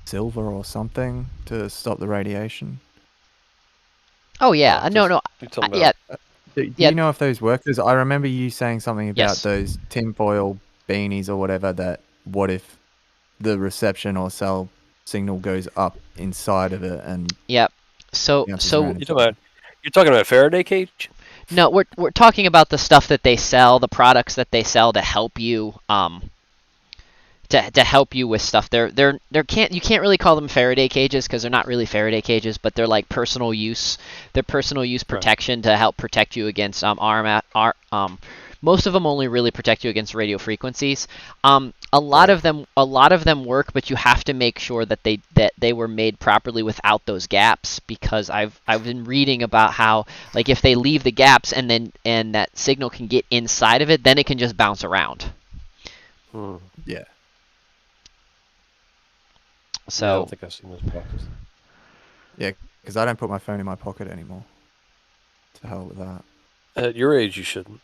silver or something to stop the radiation? Oh yeah, no, yeah. Do you know if those work? Because I remember you saying something about those tinfoil beanies or whatever. That what if the reception or cell signal goes up inside of it and yep. So you're talking about Faraday cage? No, we're talking about the stuff that they sell, the products that they sell to help you to help you with stuff. You can't really call them Faraday cages because they're not really Faraday cages, but they're like personal use. They're personal use protection to help protect you against most of them only really protect you against radio frequencies. A lot of them work, but you have to make sure that they were made properly without those gaps, because I've been reading about how, like, if they leave the gaps and that signal can get inside of it, then it can just bounce around. Yeah. So I don't think I've seen those boxes. Yeah, because I don't put my phone in my pocket anymore. To hell with that. At your age, you shouldn't.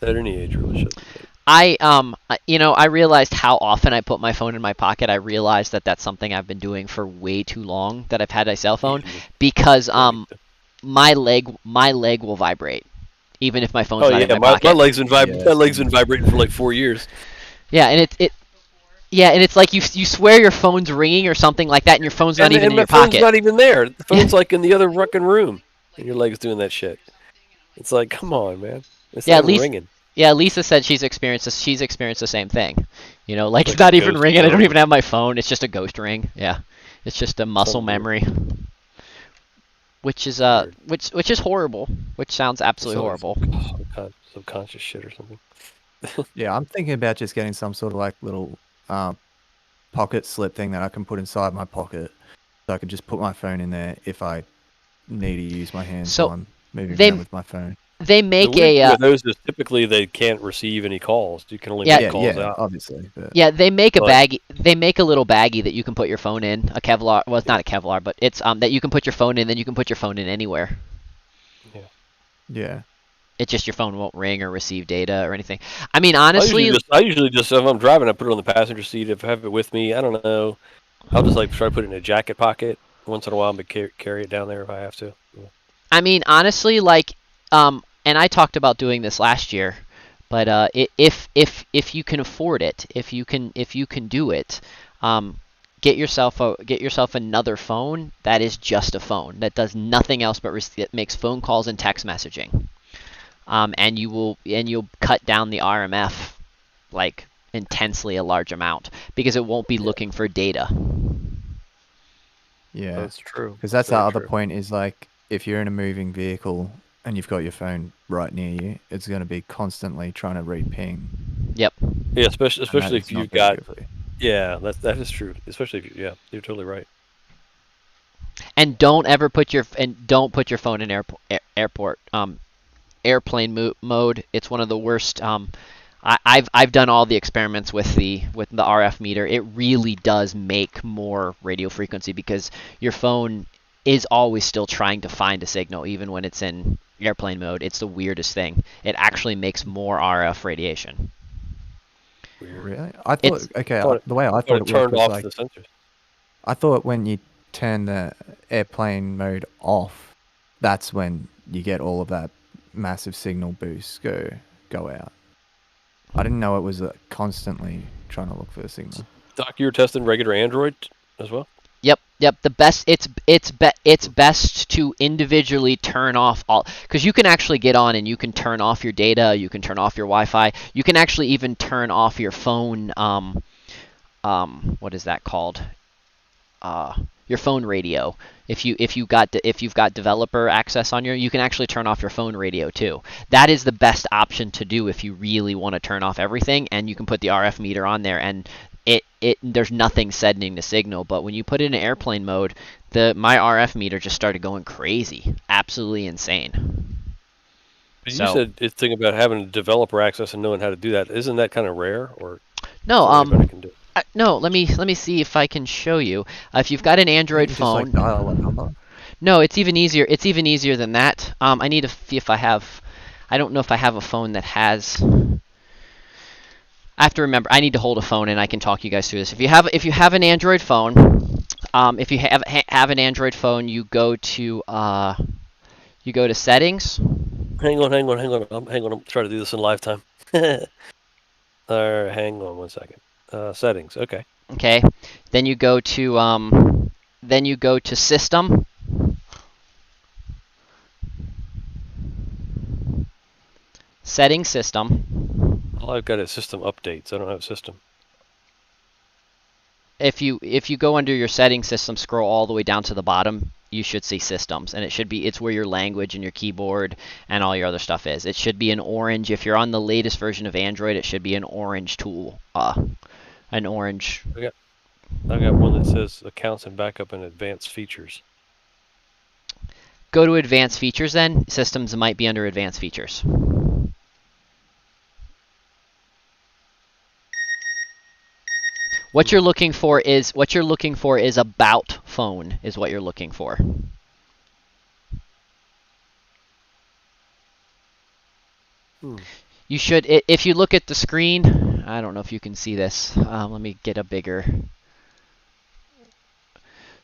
At any age, you really shouldn't. I realized how often I put my phone in my pocket. I realized that that's something I've been doing for way too long, that I've had a cell phone, because my leg will vibrate even if my phone's not in my pocket. My leg's been vibrating for like 4 years. Yeah, and it's like you swear your phone's ringing or something like that, and your phone's not even in your pocket. The phone's not even there. The phone's like in the other fucking room, and your leg's doing that shit. It's like, come on, man. It's not even ringing. Yeah, Lisa said she's experienced the same thing. Like it's not even ringing. I don't even have my phone. It's just a ghost ring. Yeah, it's just a muscle memory, which is which is horrible. Which sounds absolutely horrible. Subconscious shit or something. Yeah, I'm thinking about just getting some sort of like little pocket slip thing that I can put inside my pocket, so I can just put my phone in there if I need to use my hands while I'm moving around with my phone. They make those is typically they can't receive any calls. You can only make calls out. Obviously. But... Yeah, they make a baggie. They make a little baggie that you can put your phone in. A Kevlar. Well, it's not a Kevlar, but it's that you can put your phone in. Then you can put your phone in anywhere. Yeah. Yeah. It's just your phone won't ring or receive data or anything. I mean, honestly, I usually just if I'm driving, I put it on the passenger seat. If I have it with me, I don't know. I'll just like try to put it in a jacket pocket once in a while, but carry it down there if I have to. Yeah. I mean, honestly, like, and I talked about doing this last year, but if you can afford it, if you can do it, get yourself another phone that is just a phone that does nothing else but that makes phone calls and text messaging, and you'll cut down the RMF like intensely a large amount, because it won't be looking for data. Yeah, that's true. Because that's the other point is, like, if you're in a moving vehicle and you've got your phone right near you, it's going to be constantly trying to read ping. Yep. Yeah, especially if you've got. Yeah, that is true. Especially if you're totally right. And don't put your phone in airplane mode. It's one of the worst. I've done all the experiments with the RF meter. It really does make more radio frequency, because your phone is always still trying to find a signal even when it's in airplane mode. It's the weirdest thing. It actually makes more RF radiation. weird. Really? I thought the way I thought thought it it worked turned was off like the sensors. I thought when you turn the airplane mode off, that's when you get all of that massive signal boost go out. I didn't know it was constantly trying to look for the signal. Doc, you were testing regular Android as well? Yep. The best it's best to individually turn off all, because you can actually get on and you can turn off your data, you can turn off your Wi-Fi, you can actually even turn off your phone. What is that called? Your phone radio. If you've got developer access on you can actually turn off your phone radio too. That is the best option to do if you really want to turn off everything, and you can put the RF meter on there, and there's nothing sending the signal. But when you put it in airplane mode, my RF meter just started going crazy, absolutely insane. But you said it's thing about having developer access and knowing how to do that. Isn't that kind of rare, or no? Anybody can do it? No, let me see if I can show you. If you've got an Android phone, just like dial a number. No, it's even easier. It's even easier than that. I need to see if I have. I don't know if I have a phone that has. I have to remember. I need to hold a phone, and I can talk you guys through this. If you have an Android phone, if you have an Android phone, you go to settings. Hang on. I'm trying to do this in live time. Hang on 1 second. Settings. Okay. Okay. Then you go to system. Setting system. All I've got is system updates. I don't have system. If you go under your setting system, scroll all the way down to the bottom, you should see systems, and it's where your language and your keyboard and all your other stuff is. It should be an orange. If you're on the latest version of Android, it should be an orange tool. An orange. I got one that says accounts and backup and advanced features. Go to advanced features then. Systems might be under advanced features. What you're looking for is about phone is what you're looking for. You should, if you look at the screen, I don't know if you can see this. Let me get a bigger.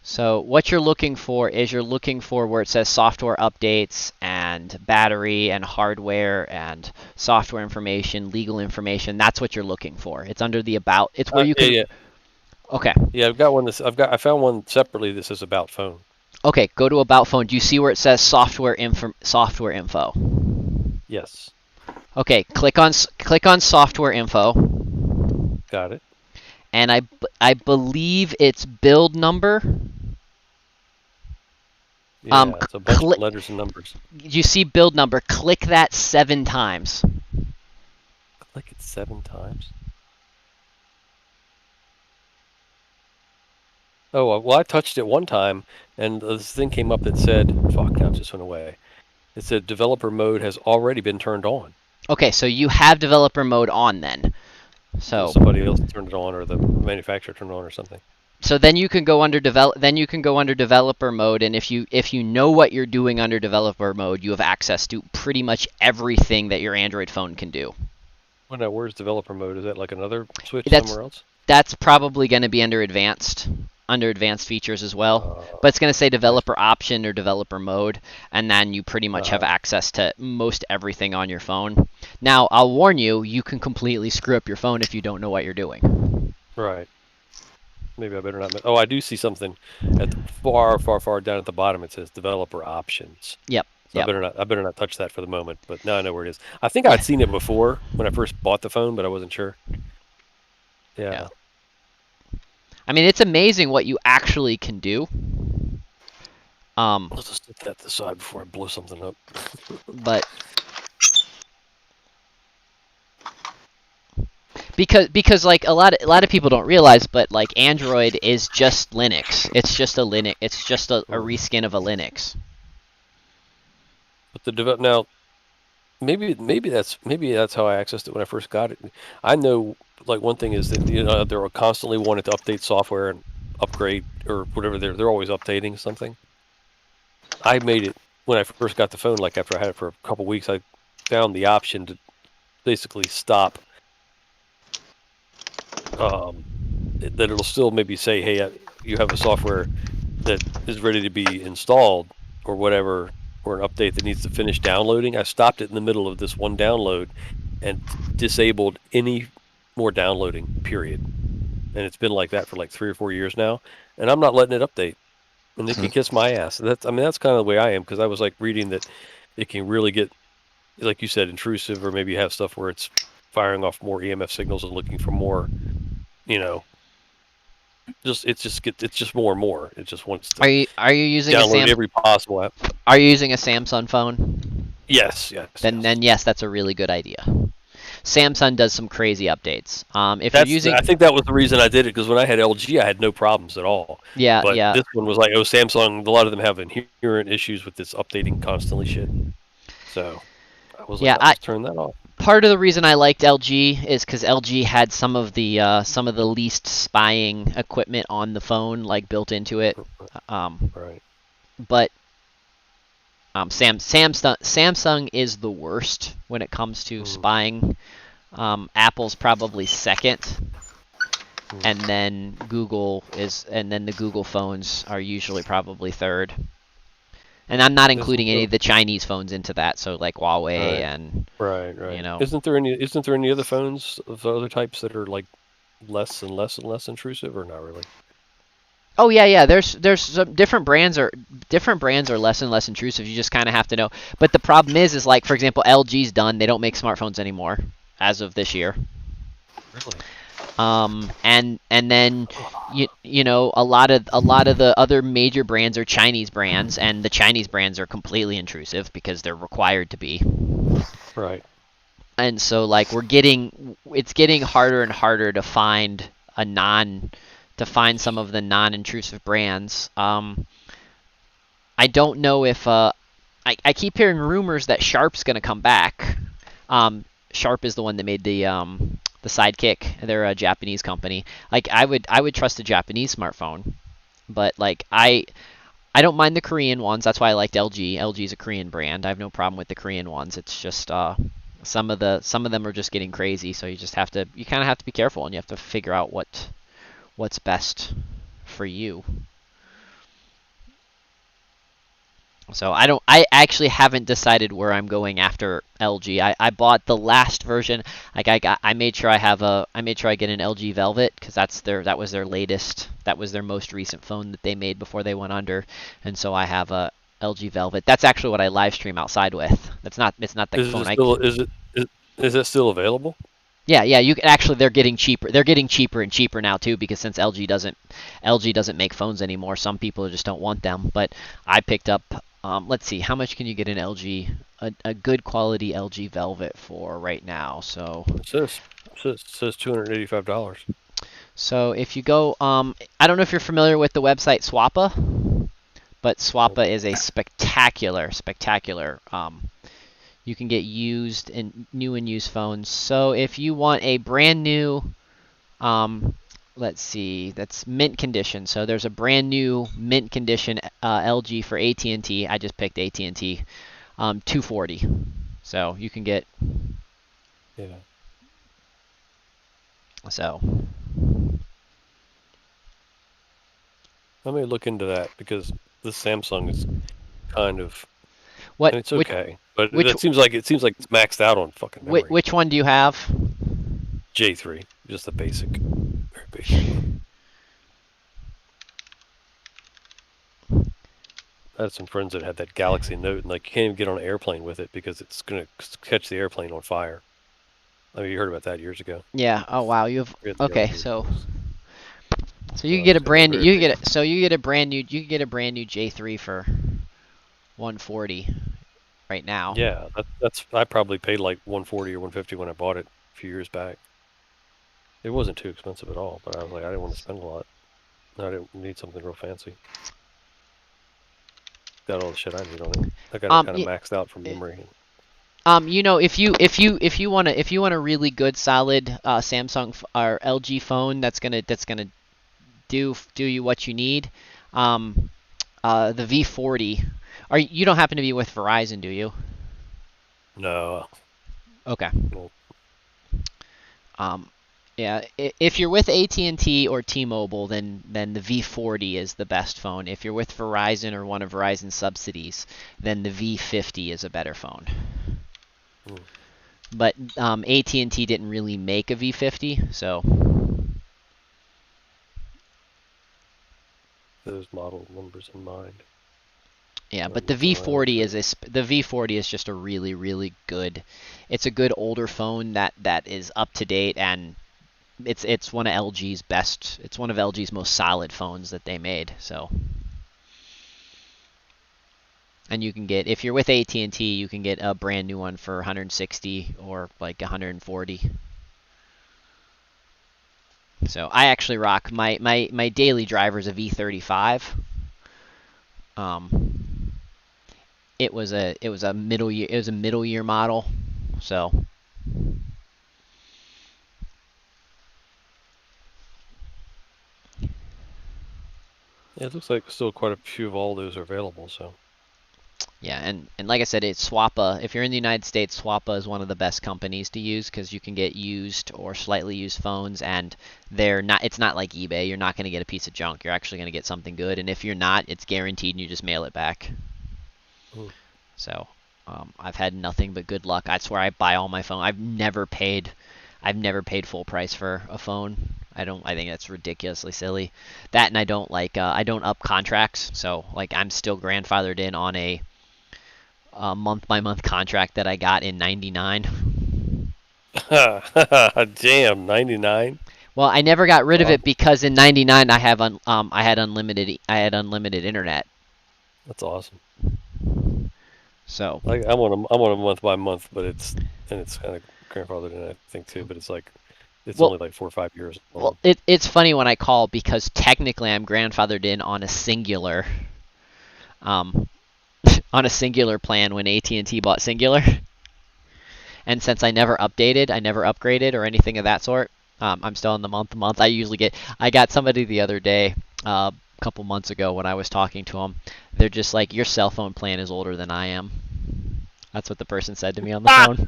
So what you're looking for is where it says software updates and battery and hardware and software information, legal information. That's what you're looking for. It's under the about. It's where you can. Yeah. Okay. Yeah, I've got one. I found one separately that says about phone. Okay, go to about phone. Do you see where it says software info? Yes. Okay, click on software info. Got it. And I believe it's build number. Yeah, it's a bunch of letters and numbers. You see build number. Click that 7 times. Click it 7 times. Oh, well, I touched it one time, and this thing came up that said, fuck, now it just went away. It said developer mode has already been turned on. Okay, so you have developer mode on then. So somebody else turned it on, or the manufacturer turned it on, or something. So then you can go under developer mode, and if you know what you're doing under developer mode, you have access to pretty much everything that your Android phone can do. Well, now, where's developer mode? Is that like another switch somewhere else? That's probably going to be under advanced features as well. But it's going to say developer option or developer mode, and then you pretty much have access to most everything on your phone. Now, I'll warn you, you can completely screw up your phone if you don't know what you're doing. Right. Maybe I better not. Oh, I do see something at the far down at the bottom. It says developer options. Yep. So I better not touch that for the moment. But now I know where it is. I think I'd seen it before when I first bought the phone, but I wasn't sure. Yeah. I mean, it's amazing what you actually can do. Let's just put that to the side before I blow something up. But because like a lot of people don't realize, but like Android is just Linux. It's just a Linux. It's just a reskin of a Linux. But now, maybe that's how I accessed it when I first got it. I know, like, one thing is that they're constantly wanting to update software and upgrade or whatever. They're always updating something. I made it when I first got the phone. Like, after I had it for a couple weeks, I found the option to basically stop that it'll still maybe say, hey, you have a software that is ready to be installed or whatever, or an update that needs to finish downloading. I stopped it in the middle of this one download and disabled any more downloading, period. And it's been like that for like 3 or 4 years now, and I'm not letting it update. And it can kiss my ass. That's kind of the way I am, because I was like reading that it can really get, like you said, intrusive, or maybe you have stuff where it's firing off more EMF signals and looking for more, it's just more and more. It just wants to Are you using download every possible app. Are you using a Samsung phone? Yes. Then yes, that's a really good idea. Samsung does some crazy updates. I think that was the reason I did it, because when I had LG, I had no problems at all. Yeah, but yeah. This one was like, Samsung. A lot of them have inherent issues with this updating constantly shit. So I was like, let's turn that off. Part of the reason I liked LG is because LG had some of the least spying equipment on the phone, like built into it. Right. But Samsung is the worst when it comes to spying. Apple's probably second, and then the Google phones are usually probably third. And I'm not including any of the Chinese phones into that, so like Huawei and right. Isn't there any other phones of other types that are like less and less intrusive, or not really? Oh yeah. There's some different brands are less and less intrusive. You just kind of have to know. But the problem is like, for example, LG's done. They don't make smartphones anymore as of this year. Really? And then a lot of the other major brands are Chinese brands, and the Chinese brands are completely intrusive because they're required to be. Right. And so like it's getting harder and harder to find some of the non-intrusive brands. I don't know if I keep hearing rumors that Sharp's going to come back. Sharp is the one that made the Sidekick. They're a Japanese company. Like I would trust a Japanese smartphone, but like I don't mind the Korean ones. That's why I liked LG. LG is a Korean brand. I have no problem with the Korean ones. It's just some of them are just getting crazy. So you kind of have to be careful, and you have to figure out what's best for you. So I actually haven't decided where I'm going after LG. I bought the last version. Like I made sure I get an LG Velvet, because that was their most recent phone that they made before they went under. And so I have a LG Velvet. That's actually what I live stream outside with. It's not the phone. Is it still available? Yeah, you can actually, they're getting cheaper. They're getting cheaper and cheaper now too, because since LG doesn't make phones anymore, some people just don't want them. But I picked up, let's see, how much can you get an LG, a good quality LG Velvet for right now? So it says $285. So if you go, I don't know if you're familiar with the website Swappa, but Swappa is a spectacular. You can get new and used phones. So if you want a brand new, let's see, that's mint condition. So there's a brand new mint condition LG for AT&T. I just picked AT&T, $240. So you can get. Yeah. So. Let me look into that, because the Samsung is kind of. What? And it's okay, but it seems like it's maxed out on fucking memory. Which one do you have? J3, just the basic, very basic one. I had some friends that had that Galaxy Note, and like you can't even get on an airplane with it because it's gonna catch the airplane on fire. I mean, you heard about that years ago. Yeah. Oh wow, you have. Okay, so you can get a brand new. You can get a brand new J3 for $140 right now. Yeah, that's I probably paid like $140 or $150 when I bought it a few years back. It wasn't too expensive at all, but I was like, I didn't want to spend a lot. I didn't need something real fancy. Got all the shit I need on it. I got it kind of maxed out from memory. If you want a really good solid Samsung or LG phone that's gonna do you what you need, the V40. You don't happen to be with Verizon, do you? No. Okay. Nope. Yeah, if you're with AT&T or T-Mobile, then the V40 is the best phone. If you're with Verizon or one of Verizon's subsidies, then the V50 is a better phone. Hmm. But AT&T didn't really make a V50, so Those model numbers in mind. yeah. Might But the look them right up V40 there. the V40 is just a really good. It's a good older phone that is up to date, and it's one of LG's best. It's one of LG's most solid phones that they made. So. And you can get, if you're with AT&T, you can get a brand new one for 160 or like 140. So I actually rock my daily driver is a V35. It was a middle year model. So Yeah, it looks like still quite a few of all those are available. So yeah, and like I said, it's Swappa. If you're in the United States, Swappa is one of the best companies to use because you can get used or slightly used phones, and they're not. It's not like eBay. You're not going to get a piece of junk. You're actually going to get something good, and if you're not, it's guaranteed, and you just mail it back. hmm. So I've had nothing but good luck. That's where I buy all my phone. I've never paid full price for a phone. I think that's ridiculously silly. That, and I don't up contracts. So like I'm still grandfathered in on a month by month contract that I got in '99. Damn, 99. Well, I never got rid of Wow, it because in '99 I had unlimited internet. that's awesome. So Like I'm on a month by month, but it's kind of grandfathered in, I think too. But it's well only like 4 or 5 years well old. it's funny when I call because technically I'm grandfathered in on a singular um on a singular plan when AT&T bought Singular. And since I never updated, I never upgraded or anything of that sort, I'm still in the month to month. I got somebody the other day, a couple months ago when I was talking to them. They're just like, your cell phone plan is older than I am. That's what the person said to me on the phone.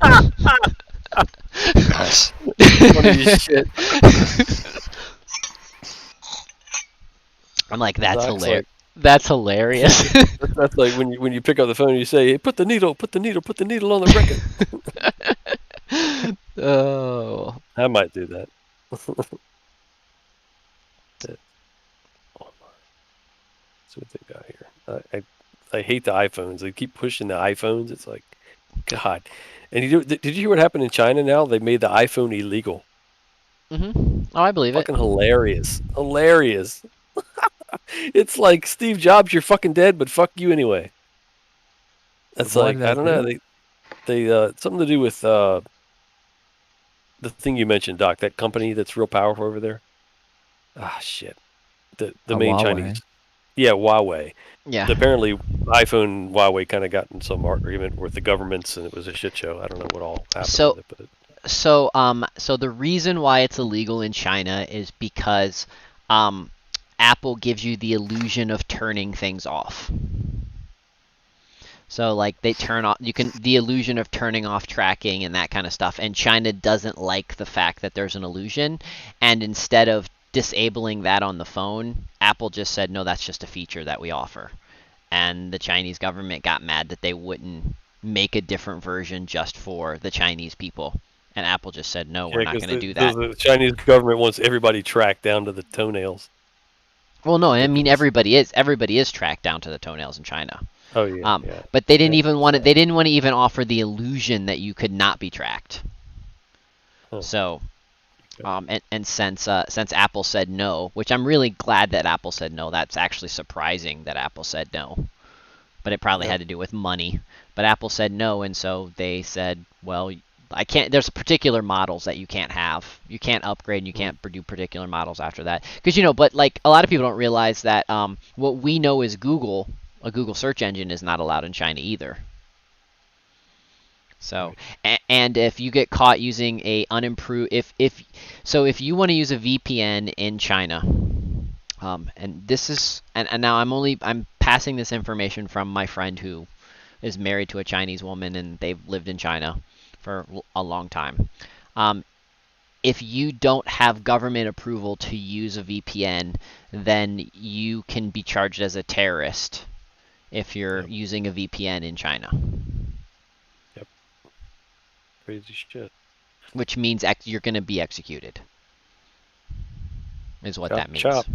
Nice. Funny as shit. I'm like, that's Doc's hilarious. like, That's hilarious. that's like when you pick up the phone and you say, hey, put the needle on the record. Oh. I might do that. See what they got here. I hate the iPhones. They keep pushing the iPhones. It's like, God. And did you hear what happened in China now? They made the iPhone illegal. Oh, I believe it. Fucking hilarious. Hilarious. It's like, Steve Jobs, you're fucking dead, but fuck you anyway. That's Why like, did I they don't do know. that? They something to do with the thing you mentioned, Doc, that company that's real powerful over there. Ah, shit. The main Chinese. Huawei. Yeah, Huawei. Yeah. Apparently, iPhone and Huawei kind of got in some argument with the governments, and it was a shit show. I don't know what all happened So with it, but so the reason why it's illegal in China is because Apple gives you the illusion of turning things off. So like they turn off the illusion of turning off tracking and that kind of stuff. And China doesn't like the fact that there's an illusion, and instead of disabling that on the phone, Apple just said no, that's just a feature that we offer. And the Chinese government got mad that they wouldn't make a different version just for the Chinese people. And Apple just said no, we're yeah, not because going to do that. the Chinese government wants everybody tracked down to the toenails. Well, no, I mean Ridiculous. everybody is tracked down to the toenails in China. Oh yeah. But they didn't Yeah, even want to. so- They didn't want to even offer the illusion that you could not be tracked. Huh. So, Okay. and since Apple said no, which I'm really glad that Apple said no. That's actually surprising that Apple said no. But it probably Yeah. had to do with money. But Apple said no, and so they said, well, I can't. There's particular models that you can't have. You can't upgrade, and you can't do particular models after that. Because but like a lot of people don't realize that what we know is Google, a Google search engine, is not allowed in China either. So, and if you get caught using a unimproved, if you want to use a VPN in China, and this is, and now I'm passing this information from my friend who is married to a Chinese woman and they've lived in China for a long time. if you don't have government approval to use a VPN, then you can be charged as a terrorist if you're Yep. using a VPN in China. Yep. Crazy shit. Which means you're going to be executed, is what that means. Chop.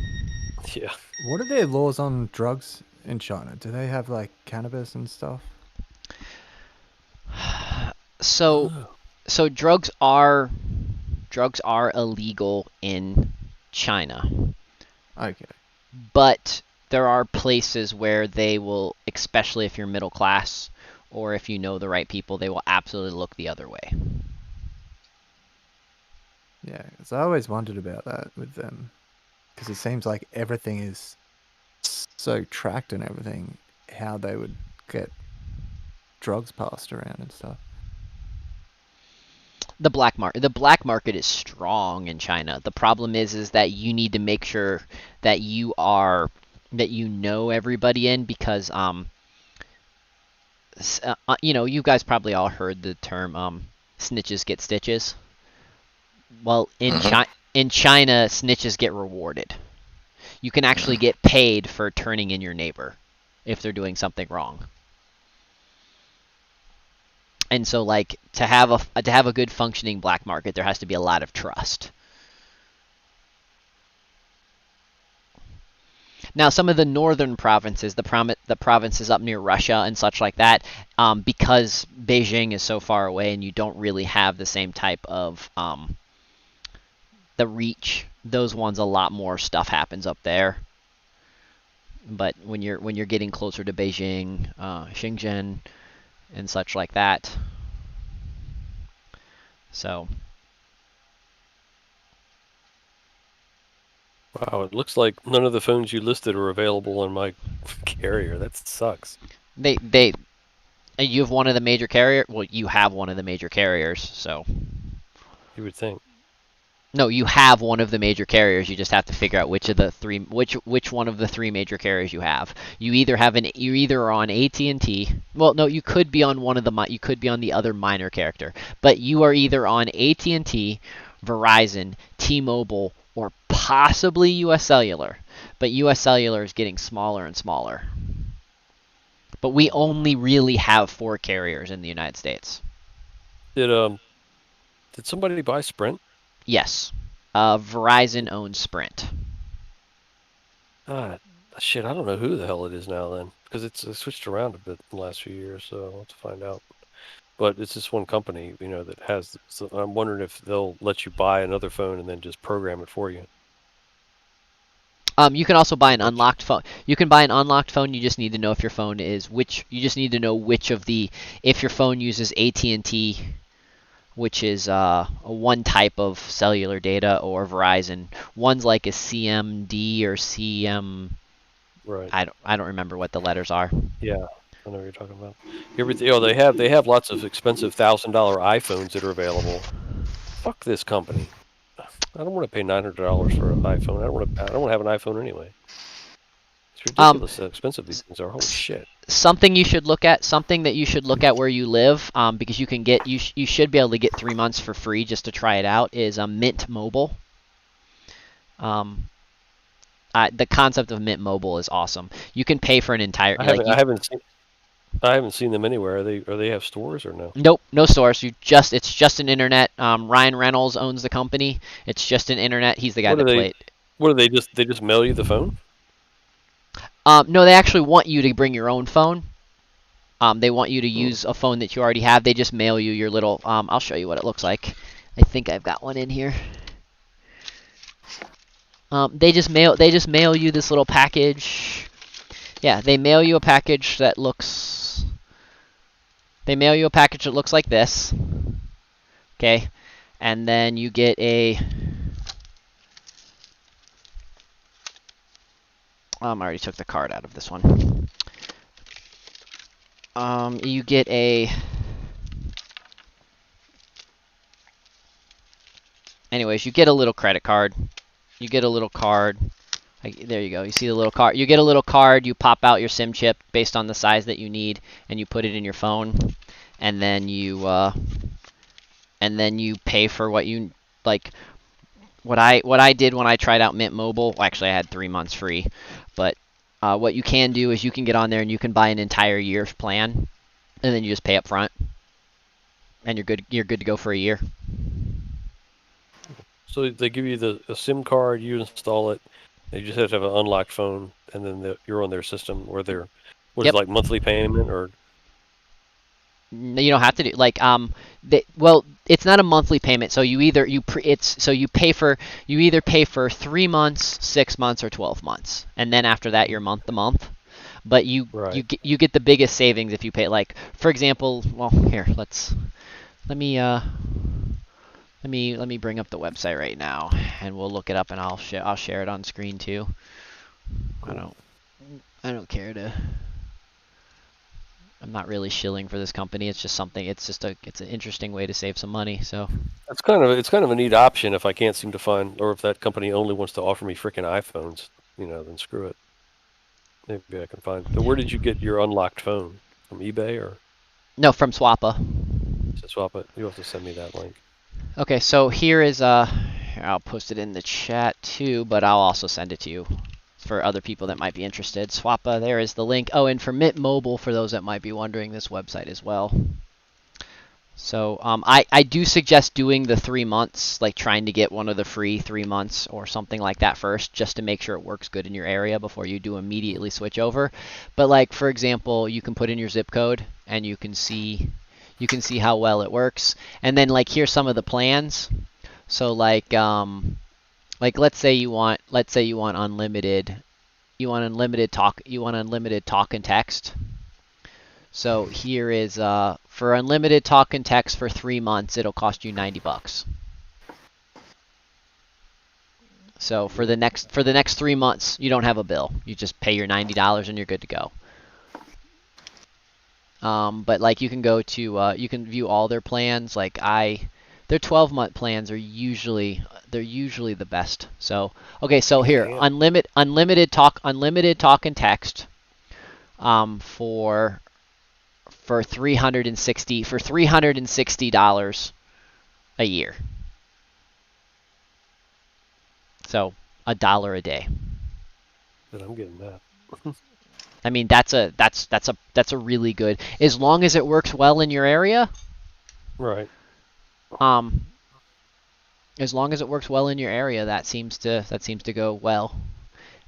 Yeah. What are their laws on drugs in China? Do they have like cannabis and stuff? So, so drugs are illegal in China, Okay. but there are places where they will, especially if you're middle class or if you know the right people, they will absolutely look the other way. Yeah, because I always wondered about that with them, because it seems like everything is so tracked and everything, how they would get drugs passed around and stuff. The black market is strong in China. The problem is that you need to make sure that you know everybody in, because you know, you guys probably all heard the term snitches get stitches. Well, in China, snitches get rewarded. You can actually get paid for turning in your neighbor if they're doing something wrong. And so, like, to have a good functioning black market, there has to be a lot of trust. Now, some of the northern provinces, the provinces up near Russia and such like that, because Beijing is so far away and you don't really have the same type of the reach, those ones, a lot more stuff happens up there. But when you're getting closer to Beijing, Shenzhen, and such like that, so. Wow, it looks like none of the phones you listed are available on my carrier. That sucks. You have one of the major carrier. Well, you have one of the major carriers, so. You would think. No, you have one of the major carriers. You just have to figure out which of the three, which one of the three major carriers you have. You either are on AT&T. Well, no, you could be on you could be on the other minor character, but you are either on AT&T, Verizon, T-Mobile, or possibly US Cellular. But US Cellular is getting smaller and smaller. But we only really have 4 carriers in the United States. Did somebody buy Sprint? Yes. Verizon owns Sprint. Shit, I don't know who the hell it is now then, because it's switched around a bit in the last few years, so I'll have to find out. But it's just one company, you know, that has. So I'm wondering if they'll let you buy another phone and then just program it for you. You can also buy an unlocked phone. You can buy an unlocked phone. You just need to know if your phone is which. You just need to know which of the. If your phone uses AT&T, which is one type of cellular data, or Verizon. One's like a CMD or CM. Right. I don't remember what the letters are. Yeah, I know what you're talking about. They have lots of expensive $1,000 iPhones that are available. Fuck this company. I don't want to pay $900 for an iPhone. I don't want to have an iPhone anyway. It's ridiculous how expensive these things are. Holy shit. Something you should look at. Something that you should look at where you live, because you can get. You should be able to get 3 months for free just to try it out. Is Mint Mobile. The concept of Mint Mobile is awesome. You can pay for an entire. I haven't seen them anywhere. Are they have stores or no? Nope, no stores. It's just an internet. Ryan Reynolds owns the company. It's just an internet. He's the guy that played. What do they just mail you the phone? No, they actually want you to bring your own phone. They want you to use a phone that you already have. They just mail you your little. I'll show you what it looks like. I think I've got one in here. They just mail you this little package. Yeah, they mail you a package that looks. They mail you a package that looks like this. Okay, and then you get a. I already took the card out of this one. You get a. Anyways, you get a little credit card. You get a little card. There you go. You see the little card. You get a little card. You pop out your SIM chip based on the size that you need, and you put it in your phone, and then you pay for what you like what I did when I tried out Mint Mobile. Well, actually, I had 3 months free, but what you can do is you can get on there and you can buy an entire year's plan, and then you just pay up front, and you're good. You're good to go for a year. So they give you a SIM card, you install it. You just have to have an unlocked phone, and then you're on their system, or what is Yep. it, like monthly payment or? You don't have to do like well, it's not a monthly payment. So you either you either pay for 3 months, 6 months, or 12 months, and then after that you're month to month. But Right. you get the biggest savings if you pay. Like for example, well here let me let me bring up the website right now, and we'll look it up, and I'll share it on screen too. Cool. I don't care to. I'm not really shilling for this company. It's just something. It's an interesting way to save some money. So It's kind of a neat option if I can't seem to find, or if that company only wants to offer me freaking iPhones, then screw it. Maybe I can find. But where did you get your unlocked phone? From eBay or no, from Swappa. swap it? You have to send me that link. Okay, so here is here, I'll post it in the chat too, but I'll also send it to you for other people that might be interested. Swappa, there is the link. Oh, and for Mint Mobile, for those that might be wondering, this website as well. So I do suggest doing the 3 months, like trying to get one of the free 3 months or something like that first, just to make sure it works good in your area before you do immediately switch over. But like for example, you can put in your zip code and you can see how well it works. And then like here's some of the plans. So like let's say you want unlimited talk and text. So here is for unlimited talk and text for 3 months, it'll cost you $90. So for the next 3 months, you don't have a bill. You just pay your $90 and you're good to go. But like you can go to you can view all their plans. Like their 12-month plans are usually the best. So okay, so here unlimited talk and text for $360 a year. So $1 a day. But I'm getting that. I mean that's a really good, as long as it works well in your area. Right. As long as it works well in your area, that seems to go well.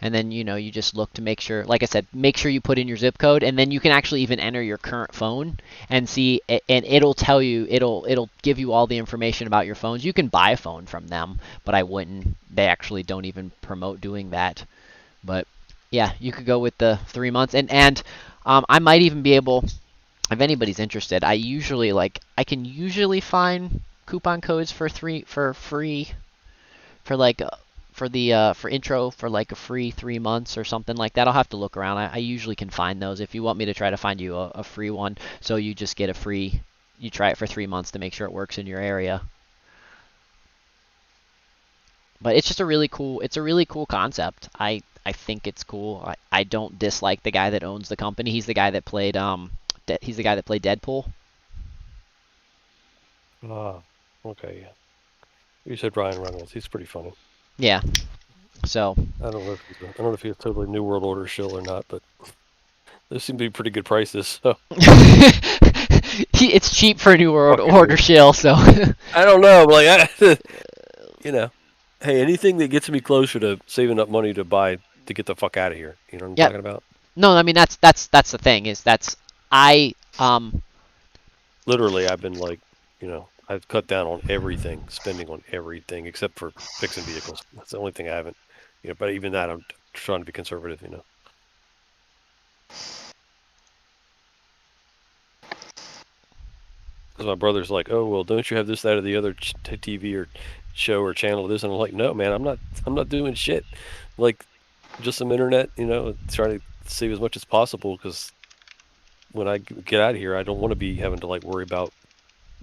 And then you just look to make sure, like I said, make sure you put in your zip code, and then you can actually even enter your current phone and see, and it'll tell you, it'll give you all the information about your phones. You can buy a phone from them, but I wouldn't. They actually don't even promote doing that. But yeah, you could go with the 3 months, and I might even be able, if anybody's interested, I can usually find coupon codes for free for like for intro for like a free 3 months or something like that. I'll have to look around. I usually can find those. If you want me to try to find you a free one, so you just get you try it for 3 months to make sure it works in your area. But it's just a really cool concept. I think it's cool. I don't dislike the guy that owns the company. He's the guy that played Deadpool. Okay. Yeah. You said Ryan Reynolds. He's pretty funny. Yeah. So I don't know if he's totally New World Order shill or not, but those seem to be pretty good prices. So it's cheap for a New World Order shill. So I don't know. Like hey, anything that gets me closer to saving up money to get the fuck out of here. You know what I'm talking about? No, I mean that's the thing is literally I've been like, I've cut down on everything, spending on everything except for fixing vehicles. That's the only thing I haven't, but even that I'm trying to be conservative, Because my brother's like, oh, well, don't you have this, that, or the other TV or show or channel this? And I'm like, no, man, I'm not doing shit. Like, just some internet, try to save as much as possible, because when I get out of here, I don't want to be having to like worry about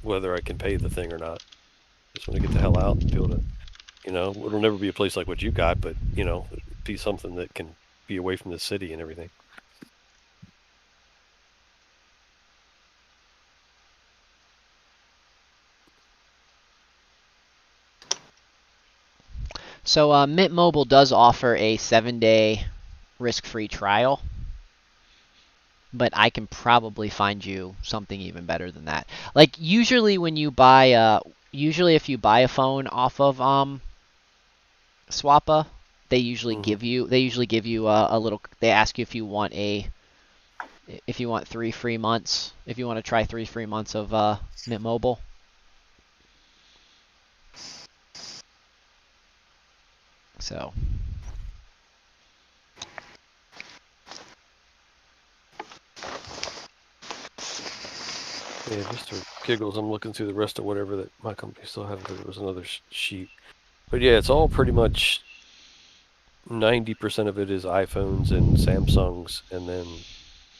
whether I can pay the thing or not. I just want to get the hell out and be able to, it'll never be a place like what you got, but, be something that can be away from the city and everything. So Mint Mobile does offer a 7-day risk-free trial, but I can probably find you something even better than that. Like usually when you buy usually if you buy a phone off of Swappa, they usually give you a little, they ask you if you want 3 free months, if you want to try 3 free months of Mint Mobile. So Yeah, just for giggles, I'm looking through the rest of whatever that my company still have, because there was another sheet. But yeah, it's all pretty much 90% of it is iPhones and Samsungs, and then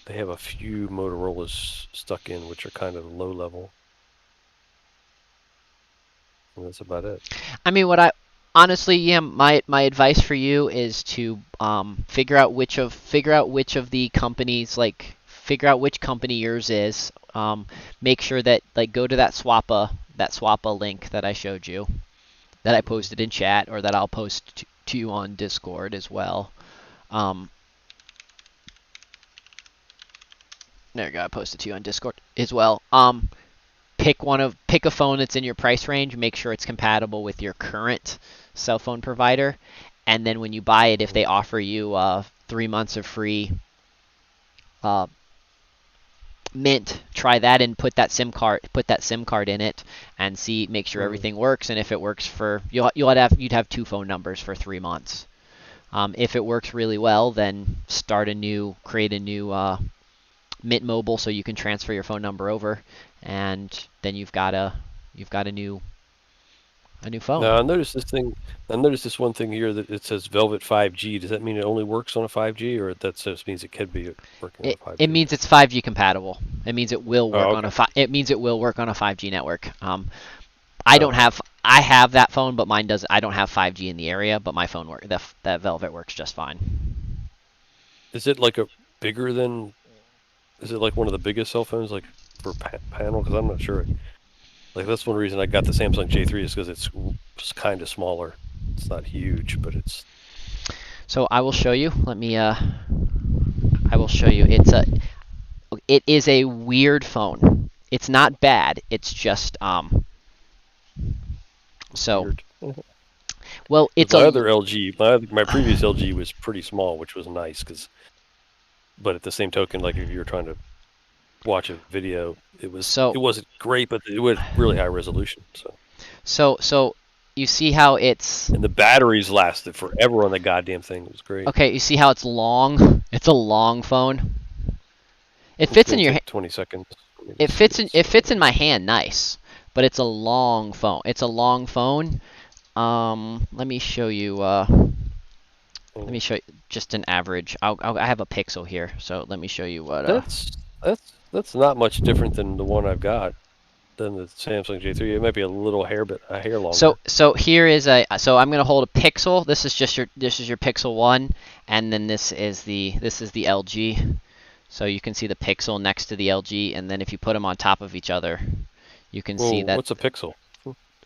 they have a few Motorola's stuck in, which are kind of low level. And that's about it. I mean, honestly, yeah, my advice for you is to figure out which of the companies, like figure out which company yours is. Make sure that, like, go to that Swappa link that I showed you, that I posted in chat, or that I'll post to you on Discord as well. There you go, I posted to you on Discord as well. Pick a phone that's in your price range. Make sure it's compatible with your current cell phone provider, and then when you buy it, if they offer you 3 months of free Mint, try that and put that SIM card in it, and make sure everything works. And if it works for you'd have 2 phone numbers for 3 months. If it works really well, then create a new Mint Mobile so you can transfer your phone number over, and then you've got a new phone. Now I noticed this one thing here that it says Velvet 5G. Does that mean it only works on a 5G, or that just means it could be working on a 5G? It means it's 5G compatible. It means it will work on a it means it will work on a 5G network. I have that phone, but mine does. I don't have 5G in the area, but my phone that Velvet works just fine. Is it like bigger than? Is it like one of the biggest cell phones, like for panel? Because I'm not sure. Like that's one reason I got the Samsung J3 is because it's kind of smaller. It's not huge, but it's. So I will show you. I will show you. It is a weird phone. It's not bad. It's just So. Weird. Well, it's my other LG. My previous LG was pretty small, which was nice but at the same token, like if you were trying to watch a video, it wasn't great, but it was really high resolution. So you see how and the batteries lasted forever on the goddamn thing. It was great. Okay, you see how it's long? It's a long phone. It fits in your 20 seconds. It fits in my hand nice, but it's a long phone. Let me show you. Let me show you just an average. I have a Pixel here, so let me show you what. That's not much different than the one I've got, than the Samsung J3. It might be a hair longer. So here is so I'm gonna hold a Pixel. This is your Pixel 1, and then this is the LG. So you can see the Pixel next to the LG, and then if you put them on top of each other, you can see that. What's a Pixel?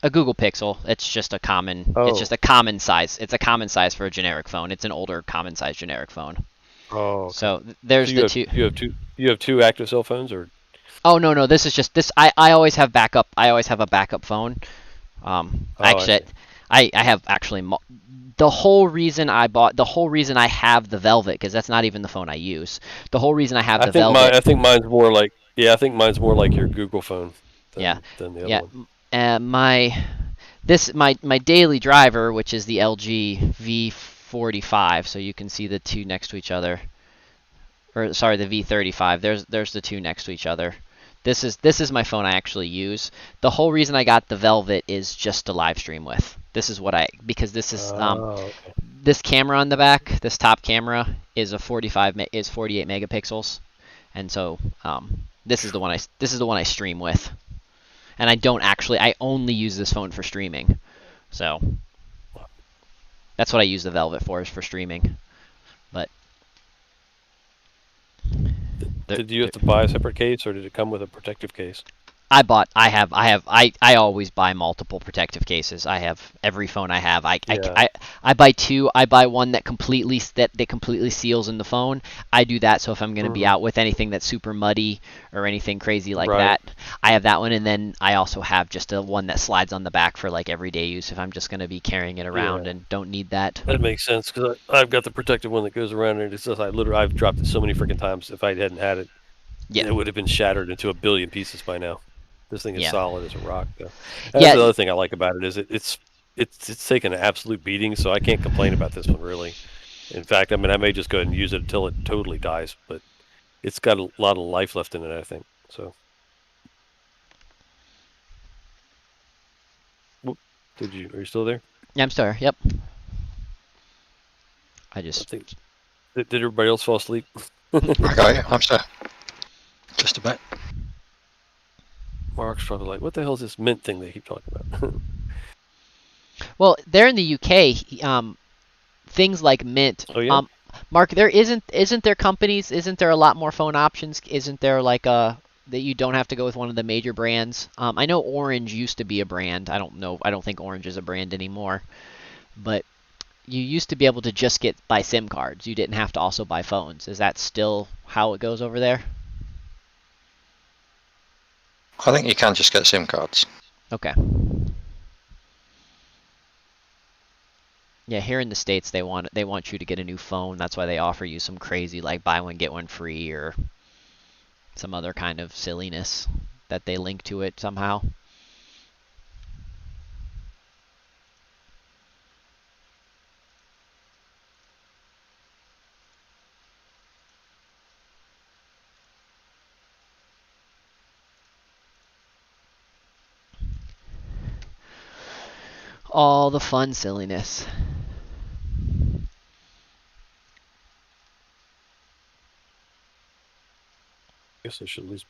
A Google Pixel. It's just a common. Oh. It's just a common size. It's a common size for a generic phone. It's an older common size generic phone. Oh. Okay. So there's the two. You have 2 active cell phones, or? Oh no, this is just this. I always have backup. I always have a backup phone. I have actually. The whole reason I have the Velvet, because that's not even the phone I use. The whole reason I have the Velvet. I think mine's more like your Google phone. Than the other one. My daily driver, which is the LG V45, so you can see the 2 next to each other. Or sorry, the V35. There's the 2 next to each other. This is my phone I actually use. The whole reason I got the Velvet is just to live stream with. This is because this is this camera on the back, this top camera is 48 megapixels, and so this is the one I stream with. And I only use this phone for streaming. So that's what I use the Velvet for, is for streaming. But did you have to buy a separate case, or did it come with a protective case? I always buy multiple protective cases. I have every phone I have. Yeah. I buy two. I buy one that completely seals in the phone. I do that so if I'm going to be out with anything that's super muddy or anything crazy like Right. that, I have that one. And then I also have just a one that slides on the back for like everyday use if I'm just going to be carrying it around Yeah. and don't need that. That makes sense because I've got the protective one that goes around and it's just I've dropped it so many freaking times. If I hadn't had it, Yeah. it would have been shattered into a billion pieces by now. This thing is Yeah. solid as a rock, though. And Yeah. that's the other thing I like about it is it's taken an absolute beating, so I can't complain about this one really. In fact, I mean I may just go ahead and use it until it totally dies, but it's got a lot of life left in it, I think. So, whoop, are you still there? Yeah, I'm sorry. Yep. I I just think did everybody else fall asleep? I got you. I'm sorry. Just a bit. Mark's probably like, what the hell is this mint thing they keep talking about? well, they're in the UK. Things like Mint. Oh yeah. Mark, there isn't there companies? Isn't there a lot more phone options? Isn't there like a that you don't have to go with one of the major brands? I know Orange used to be a brand. I don't know. I don't think Orange is a brand anymore. But you used to be able to just buy SIM cards. You didn't have to also buy phones. Is that still how it goes over there? I think you can just get SIM cards. Okay. Yeah, here in the States they want you to get a new phone. That's why they offer you some crazy like buy one get one free or some other kind of silliness that they link to it somehow. All the fun silliness. Guess I should at least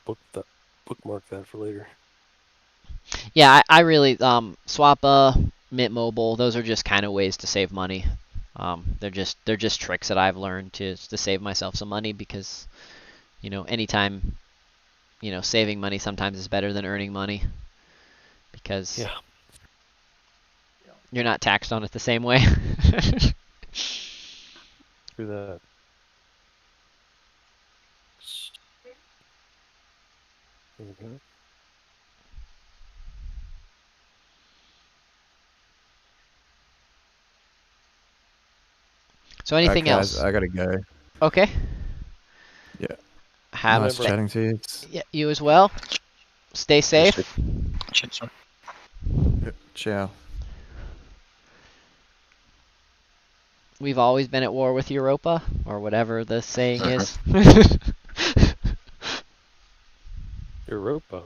bookmark that for later. Yeah, I really Swappa, Mint Mobile, those are just kind of ways to save money. They're just tricks that I've learned to save myself some money because, anytime, saving money sometimes is better than earning money because Yeah. you're not taxed on it the same way. Do that. Okay. So anything guys, else? I gotta go. Okay. Yeah. Have Nice Remember- chatting to you. It's- Yeah, you as well. Stay safe. Cheers. Ciao. We've always been at war with Europa, or whatever the saying is. Europa.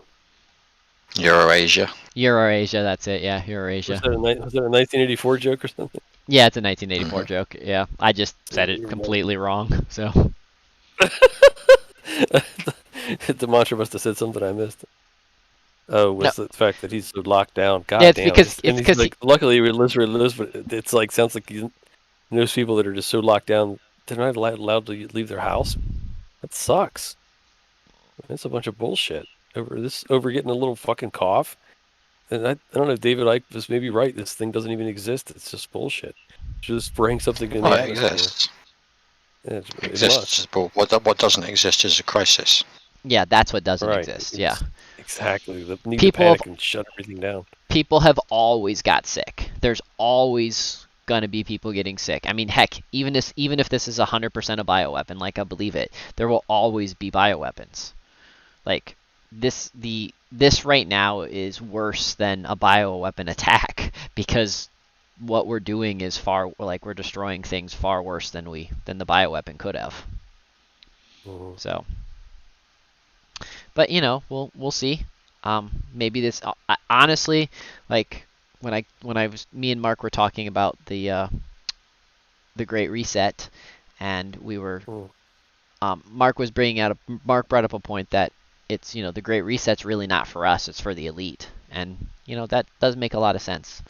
Eurasia. Eurasia, that's it. Yeah, Was Eurasia. that a 1984 joke or something? Yeah, it's a 1984 joke. Yeah, I just said it You're completely wrong. So The mantra must have said something I missed. Oh, was the fact that he's so locked down. God Yeah, it's damn. because- and it's he's 'cause like, luckily he lives where he lives, but it's like sounds like he knows people that are just so locked down they're not allowed to leave their house. That sucks. That's a bunch of bullshit over getting a little fucking cough. And I don't know if David Icke was maybe right. This thing doesn't even exist. It's just bullshit. Just spraying something in the Oh, it atmosphere. exists. Yeah, it must. Exists, but what doesn't exist is a crisis. yeah, that's what doesn't Right. exist. Yeah, Exactly. The need People to have- panic and shut everything down. people have always got sick. There's always gonna be people getting sick. I mean, heck, even if this is 100% a bioweapon, like I believe it, there will always be bioweapons. Like this right now is worse than a bioweapon attack because what we're doing is we're destroying things far worse than the bioweapon could have. Mhm. So, but we'll see. Maybe this honestly, like me and Mark were talking about the Great Reset, and we were Mark brought up a point that it's the Great Reset's really not for us, it's for the elite, and that does make a lot of sense.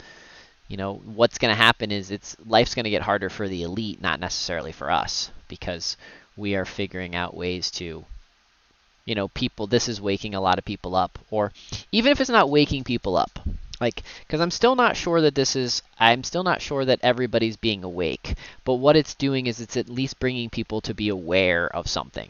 What's going to happen is life's going to get harder for the elite, not necessarily for us, because we are figuring out ways to you know, people, this is waking a lot of people up. Or even if it's not waking people up, like, because I'm still not sure that everybody's being awake. But what it's doing is it's at least bringing people to be aware of something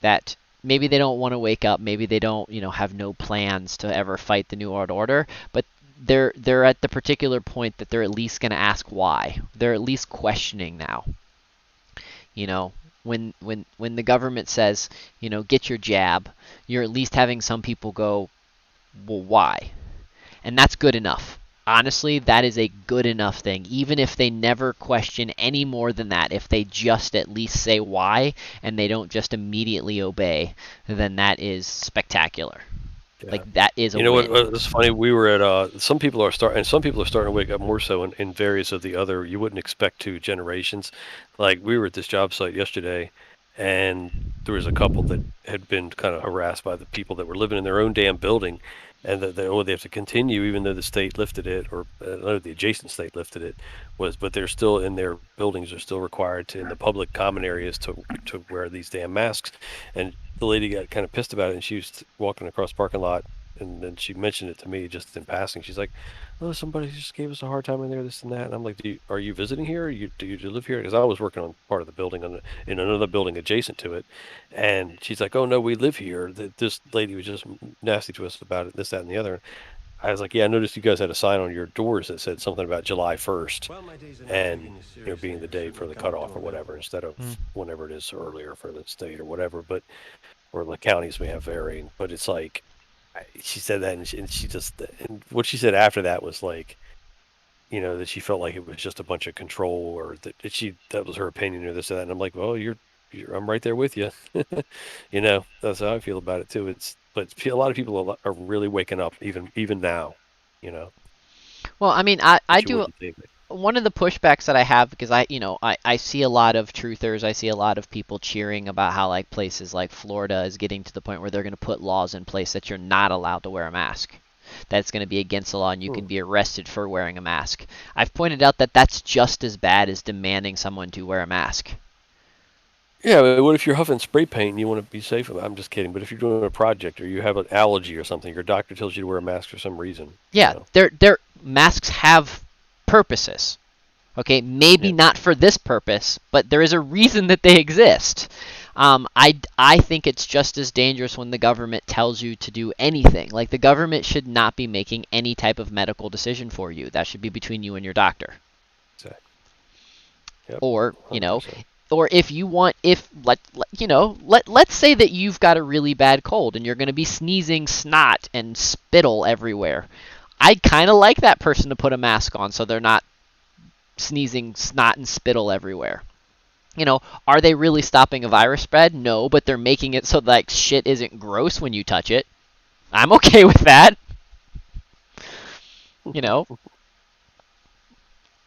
that maybe they don't want to wake up, maybe they don't, you know, have no plans to ever fight the New World Order, but they're at the particular point that they're at least going to ask why. They're at least questioning now. You know, when the government says, you know, get your jab, you're at least having some people go, well, why? And that's good enough. Honestly, that is a good enough thing. Even if they never question any more than that, if they just at least say why and they don't just immediately obey, then that is spectacular. Yeah. Like, that is a You know win. what? It's funny. We were at some people are starting to wake up more so in various of the other you wouldn't expect to generations. Like we were at this job site yesterday, and there was a couple that had been kind of harassed by the people that were living in their own damn building, and that they have to continue even though the state lifted it, or the adjacent state lifted it, but they're still in their buildings are still required to in the public common areas to wear these damn masks, and the lady got kind of pissed about it, and she was walking across the parking lot, and then she mentioned it to me just in passing. She's like, "Oh, somebody just gave us a hard time in there, this and that." And I'm like, "Are you visiting here? Do you live here?" Because I was working on part of the building in another building adjacent to it, and she's like, "Oh no, we live here." This lady was just nasty to us about it, this, that, and the other. I was like, "Yeah, I noticed you guys had a sign on your doors that said something about July 1st, and being the day for the cutoff or whatever, instead of whenever it is earlier for the state or whatever." But or the counties may have varying, but it's like she said that, and she just, and what she said after that was like, you know, that she felt like it was just a bunch of control, or that was her opinion or this and that. And I'm like, well, I'm right there with you. You know, that's how I feel about it too. But a lot of people are really waking up even now. You know. Well, I mean, I You do. wouldn't think. One of the pushbacks that I have, because I see a lot of truthers, I see a lot of people cheering about how, like, places like Florida is getting to the point where they're going to put laws in place that you're not allowed to wear a mask. That's going to be against the law, and you can be arrested for wearing a mask. I've pointed out that that's just as bad as demanding someone to wear a mask. Yeah, but what if you're huffing spray paint and you want to be safe? I'm just kidding. But if you're doing a project or you have an allergy or something, your doctor tells you to wear a mask for some reason. Yeah, you know? their masks have purposes. Okay, maybe not for this purpose, but there is a reason that they exist. I think it's just as dangerous when the government tells you to do anything. Like, the government should not be making any type of medical decision for you. That should be between you and your doctor. Exactly. Yep, or, you know, 100%. or if you want, let's say that you've got a really bad cold and you're going to be sneezing snot and spittle everywhere. I'd kind of like that person to put a mask on so they're not sneezing snot and spittle everywhere. You know, are they really stopping a virus spread? No, but they're making it so like shit isn't gross when you touch it. I'm okay with that. You know.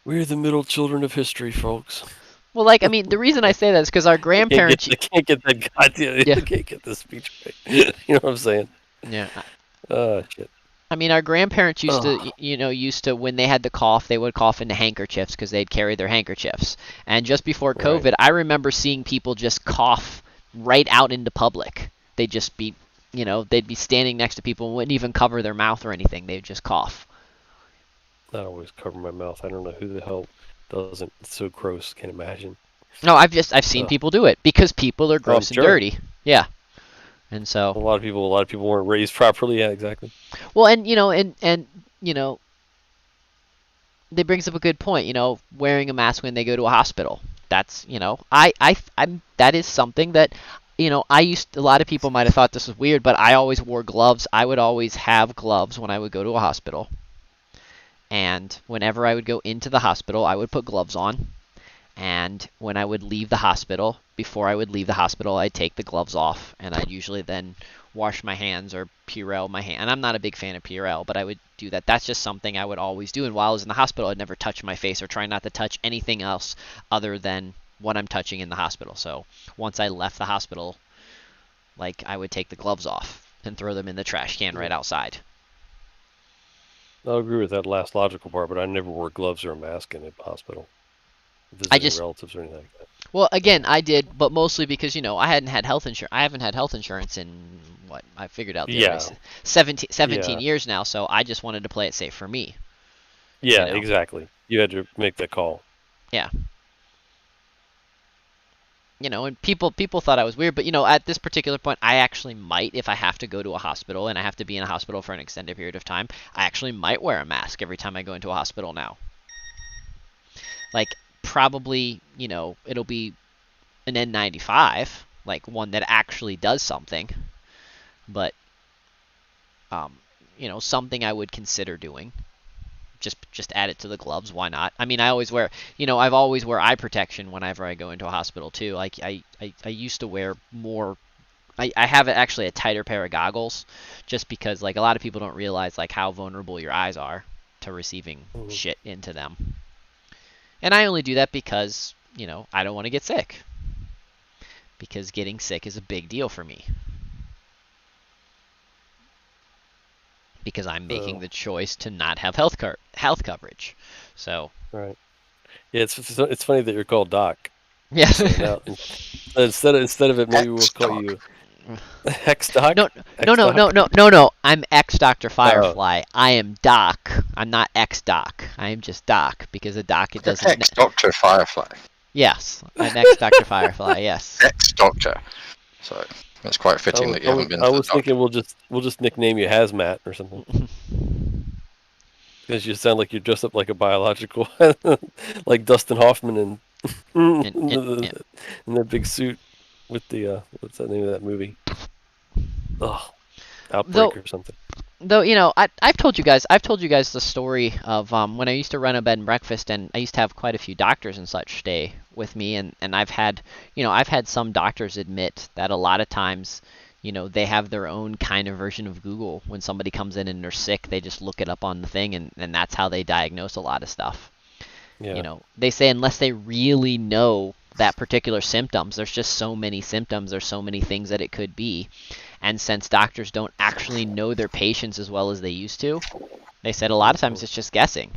We're the middle children of history, folks. Well, like, I mean, the reason I say that is because our grandparents... I can't get that goddamn... Yeah. I can't get the speech right. You know what I'm saying? Yeah. Shit. I mean, our grandparents used to, when they had the cough, they would cough into handkerchiefs because they'd carry their handkerchiefs. And just before COVID, Right. I remember seeing people just cough right out into public. They'd just be, they'd be standing next to people and wouldn't even cover their mouth or anything. They'd just cough. I always cover my mouth. I don't know who the hell doesn't. It's so gross. Can't imagine. No, I've seen people do it because people are gross and sure. dirty. Yeah. And so a lot of people weren't raised properly. Yeah, exactly. Well, and that brings up a good point. Wearing a mask when they go to a hospital. That's that is something that a lot of people might have thought this was weird, but I always wore gloves. I would always have gloves when I would go to a hospital. And whenever I would go into the hospital, I would put gloves on. And when I would leave the hospital, before I would leave the hospital, I'd take the gloves off, and I'd usually then wash my hands or Purell my hand. And I'm not a big fan of Purell, but I would do that. That's just something I would always do. And while I was in the hospital, I'd never touch my face or try not to touch anything else other than what I'm touching in the hospital. So once I left the hospital, I would take the gloves off and throw them in the trash can right outside. I'll agree with that last logical part, but I never wore gloves or a mask in a hospital. visiting relatives or anything like that. Well, again, I did, but mostly because I hadn't had health insurance. I haven't had health insurance in what I figured out the other way, 17 years now. So I just wanted to play it safe for me. Yeah, exactly. You had to make that call. Yeah. And people thought I was weird, but at this particular point, I actually might, if I have to go to a hospital and I have to be in a hospital for an extended period of time, I actually might wear a mask every time I go into a hospital now. Like, probably, it'll be an N95, like one that actually does something, but, something I would consider doing. Just add it to the gloves. Why not? I mean, I always wear, I've always wear eye protection whenever I go into a hospital too. Like I used to wear more. I have actually a tighter pair of goggles, just because like a lot of people don't realize like how vulnerable your eyes are to receiving shit into them. And I only do that because I don't want to get sick. Because getting sick is a big deal for me. Because I'm making the choice to not have health coverage. So right, yeah, it's funny that you're called Doc. Yeah. So now, instead of it, maybe we'll call you Hex Doc. No. I'm X Dr. Firefly. I am Doc. I'm not X Doc. I am just Doc because a Doc it doesn't. X Dr. Firefly. Yes, I'm X Dr. Firefly. Yes. X Doctor. So. It's quite fitting that you haven't been to the doctor. I was thinking we'll just nickname you Hazmat or something. Because you sound like you're dressed up like a biological, like Dustin Hoffman in that big suit with the what's the name of that movie? Oh, Outbreak or something. Though I've told you guys the story of when I used to run a bed and breakfast, and I used to have quite a few doctors and such stay with me, and I've had some doctors admit that a lot of times they have their own kind of version of Google. When somebody comes in and they're sick, they just look it up on the thing, and that's how they diagnose a lot of stuff. Yeah. They say unless they really know that particular symptoms, there's just so many symptoms, there's so many things that it could be. And since doctors don't actually know their patients as well as they used to, they said a lot of times it's just guessing.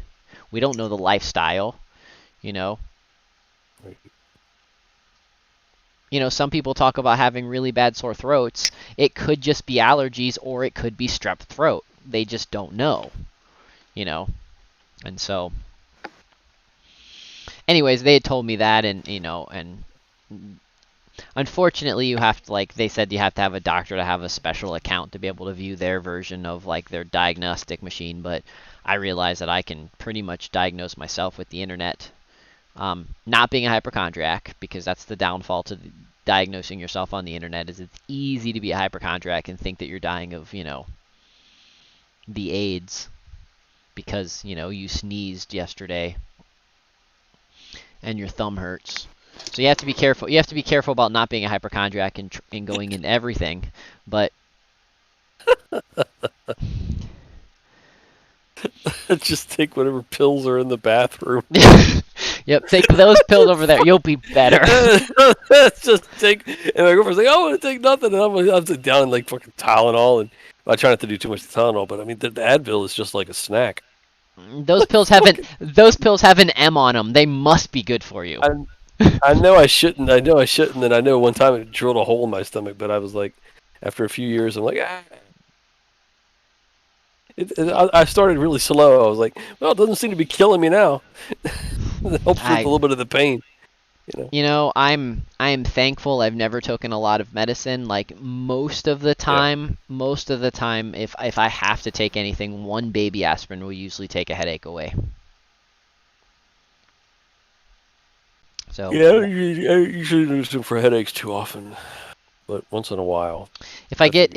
We don't know the lifestyle, some people talk about having really bad sore throats. It could just be allergies or it could be strep throat. They just don't know, And so, anyways, they had told me that, and unfortunately, you have to, they said you have to have a doctor to have a special account to be able to view their version of, their diagnostic machine, but I realize that I can pretty much diagnose myself with the internet. Not being a hypochondriac, because that's the downfall to diagnosing yourself on the internet, is it's easy to be a hypochondriac and think that you're dying of, the AIDS, because, you sneezed yesterday and your thumb hurts. So you have to be careful. You have to be careful about not being a hypochondriac and going in everything. But just take whatever pills are in the bathroom. Yep, take those pills over there. You'll be better. Just take. And my girlfriend's like, "I want to take nothing," and I'm down in fucking Tylenol, and I try not to do too much Tylenol, but I mean the Advil is just like a snack. Those pills have an M on them. They must be good for you. I know I shouldn't. And I know one time it drilled a hole in my stomach, but I was like, after a few years, I'm like, I started really slow. I was like, well, it doesn't seem to be killing me now. It helps with a little bit of the pain. I'm thankful I've never taken a lot of medicine. Most of the time, if I have to take anything, one baby aspirin will usually take a headache away. So yeah, I usually use them for headaches too often, but once in a while. If I get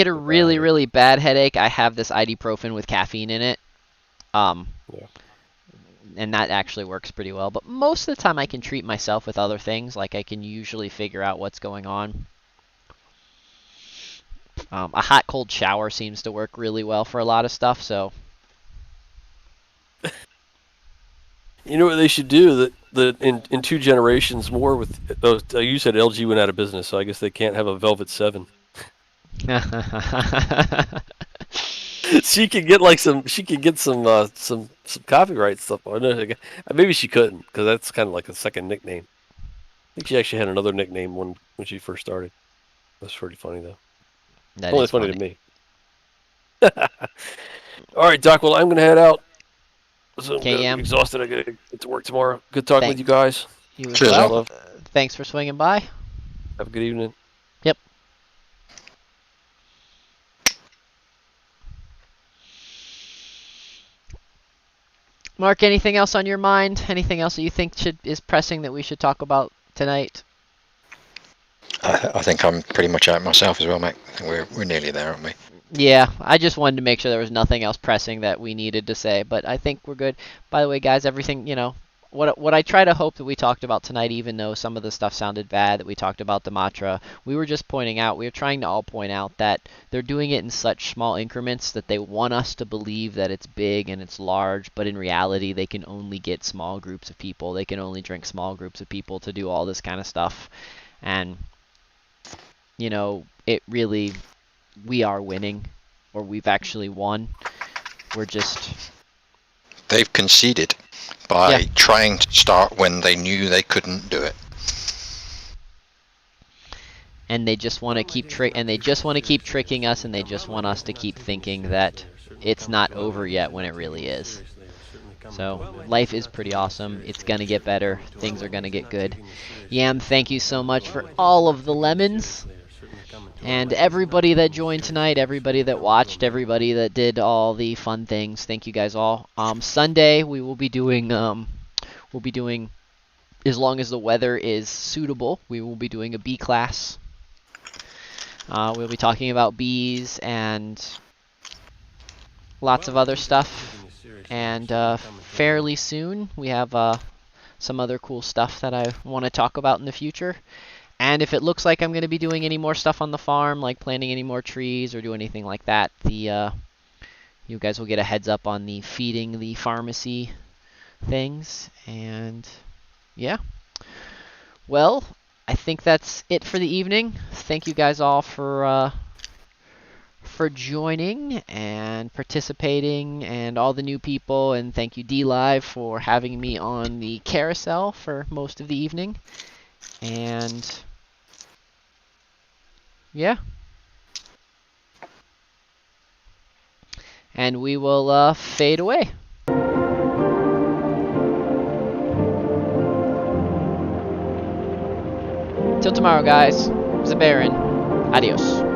a really bad headache, I have this ibuprofen with caffeine in it. Yeah. And that actually works pretty well. But most of the time I can treat myself with other things. I can usually figure out what's going on. A hot cold shower seems to work really well for a lot of stuff, so. You know what they should do? That in 2 generations more with you said LG went out of business, so I guess they can't have a Velvet 7. She could get like some. She could get some copyright stuff on it. Maybe she couldn't because that's kind of like a second nickname. I think she actually had another nickname when she first started. That's pretty funny though. That Only is funny funny. to me. All right, Doc. Well, I'm gonna head out. So I'm KM. exhausted. I gotta get to work tomorrow. Good talking with you Thanks. guys. You as Cheers, well. love. Thanks for swinging by. Have a good evening. Yep. Mark, anything else on your mind? Anything else that you think is pressing that we should talk about tonight? I think I'm pretty much out myself as well, mate. I think we're nearly there, aren't we? Yeah, I just wanted to make sure there was nothing else pressing that we needed to say, but I think we're good. By the way, guys, everything, you know, what I try to hope that we talked about tonight, even though some of the stuff sounded bad, that we talked about the mantra, we were just pointing out, we were trying to all point out that they're doing it in such small increments that they want us to believe that it's big and it's large, but in reality, they can only get small groups of people. They can only drink small groups of people to do all this kind of stuff. And, you know, it really, we are winning, or we've actually won. We're just... They've conceded by trying to start when they knew they couldn't do it. And they just want to keep tricking us, and they just want us to keep thinking that it's not over yet when it really is. So, life is pretty awesome. It's going to get better. Things are going to get good. Yam, thank you so much for all of the lemons. And everybody that joined tonight, everybody that watched, everybody that did all the fun things, thank you guys all. Sunday we will be doing, as long as the weather is suitable, we will be doing a bee class. We'll be talking about bees and lots of other stuff. And fairly soon we have some other cool stuff that I want to talk about in the future. And if it looks like I'm going to be doing any more stuff on the farm, like planting any more trees or do anything like that, you guys will get a heads up on the feeding the pharmacy things. And yeah. Well, I think that's it for the evening. Thank you guys all for joining and participating, and all the new people. And thank you, DLive, for having me on the carousel for most of the evening. And yeah. And we will fade away. Till tomorrow, guys. Zabarin. Adios.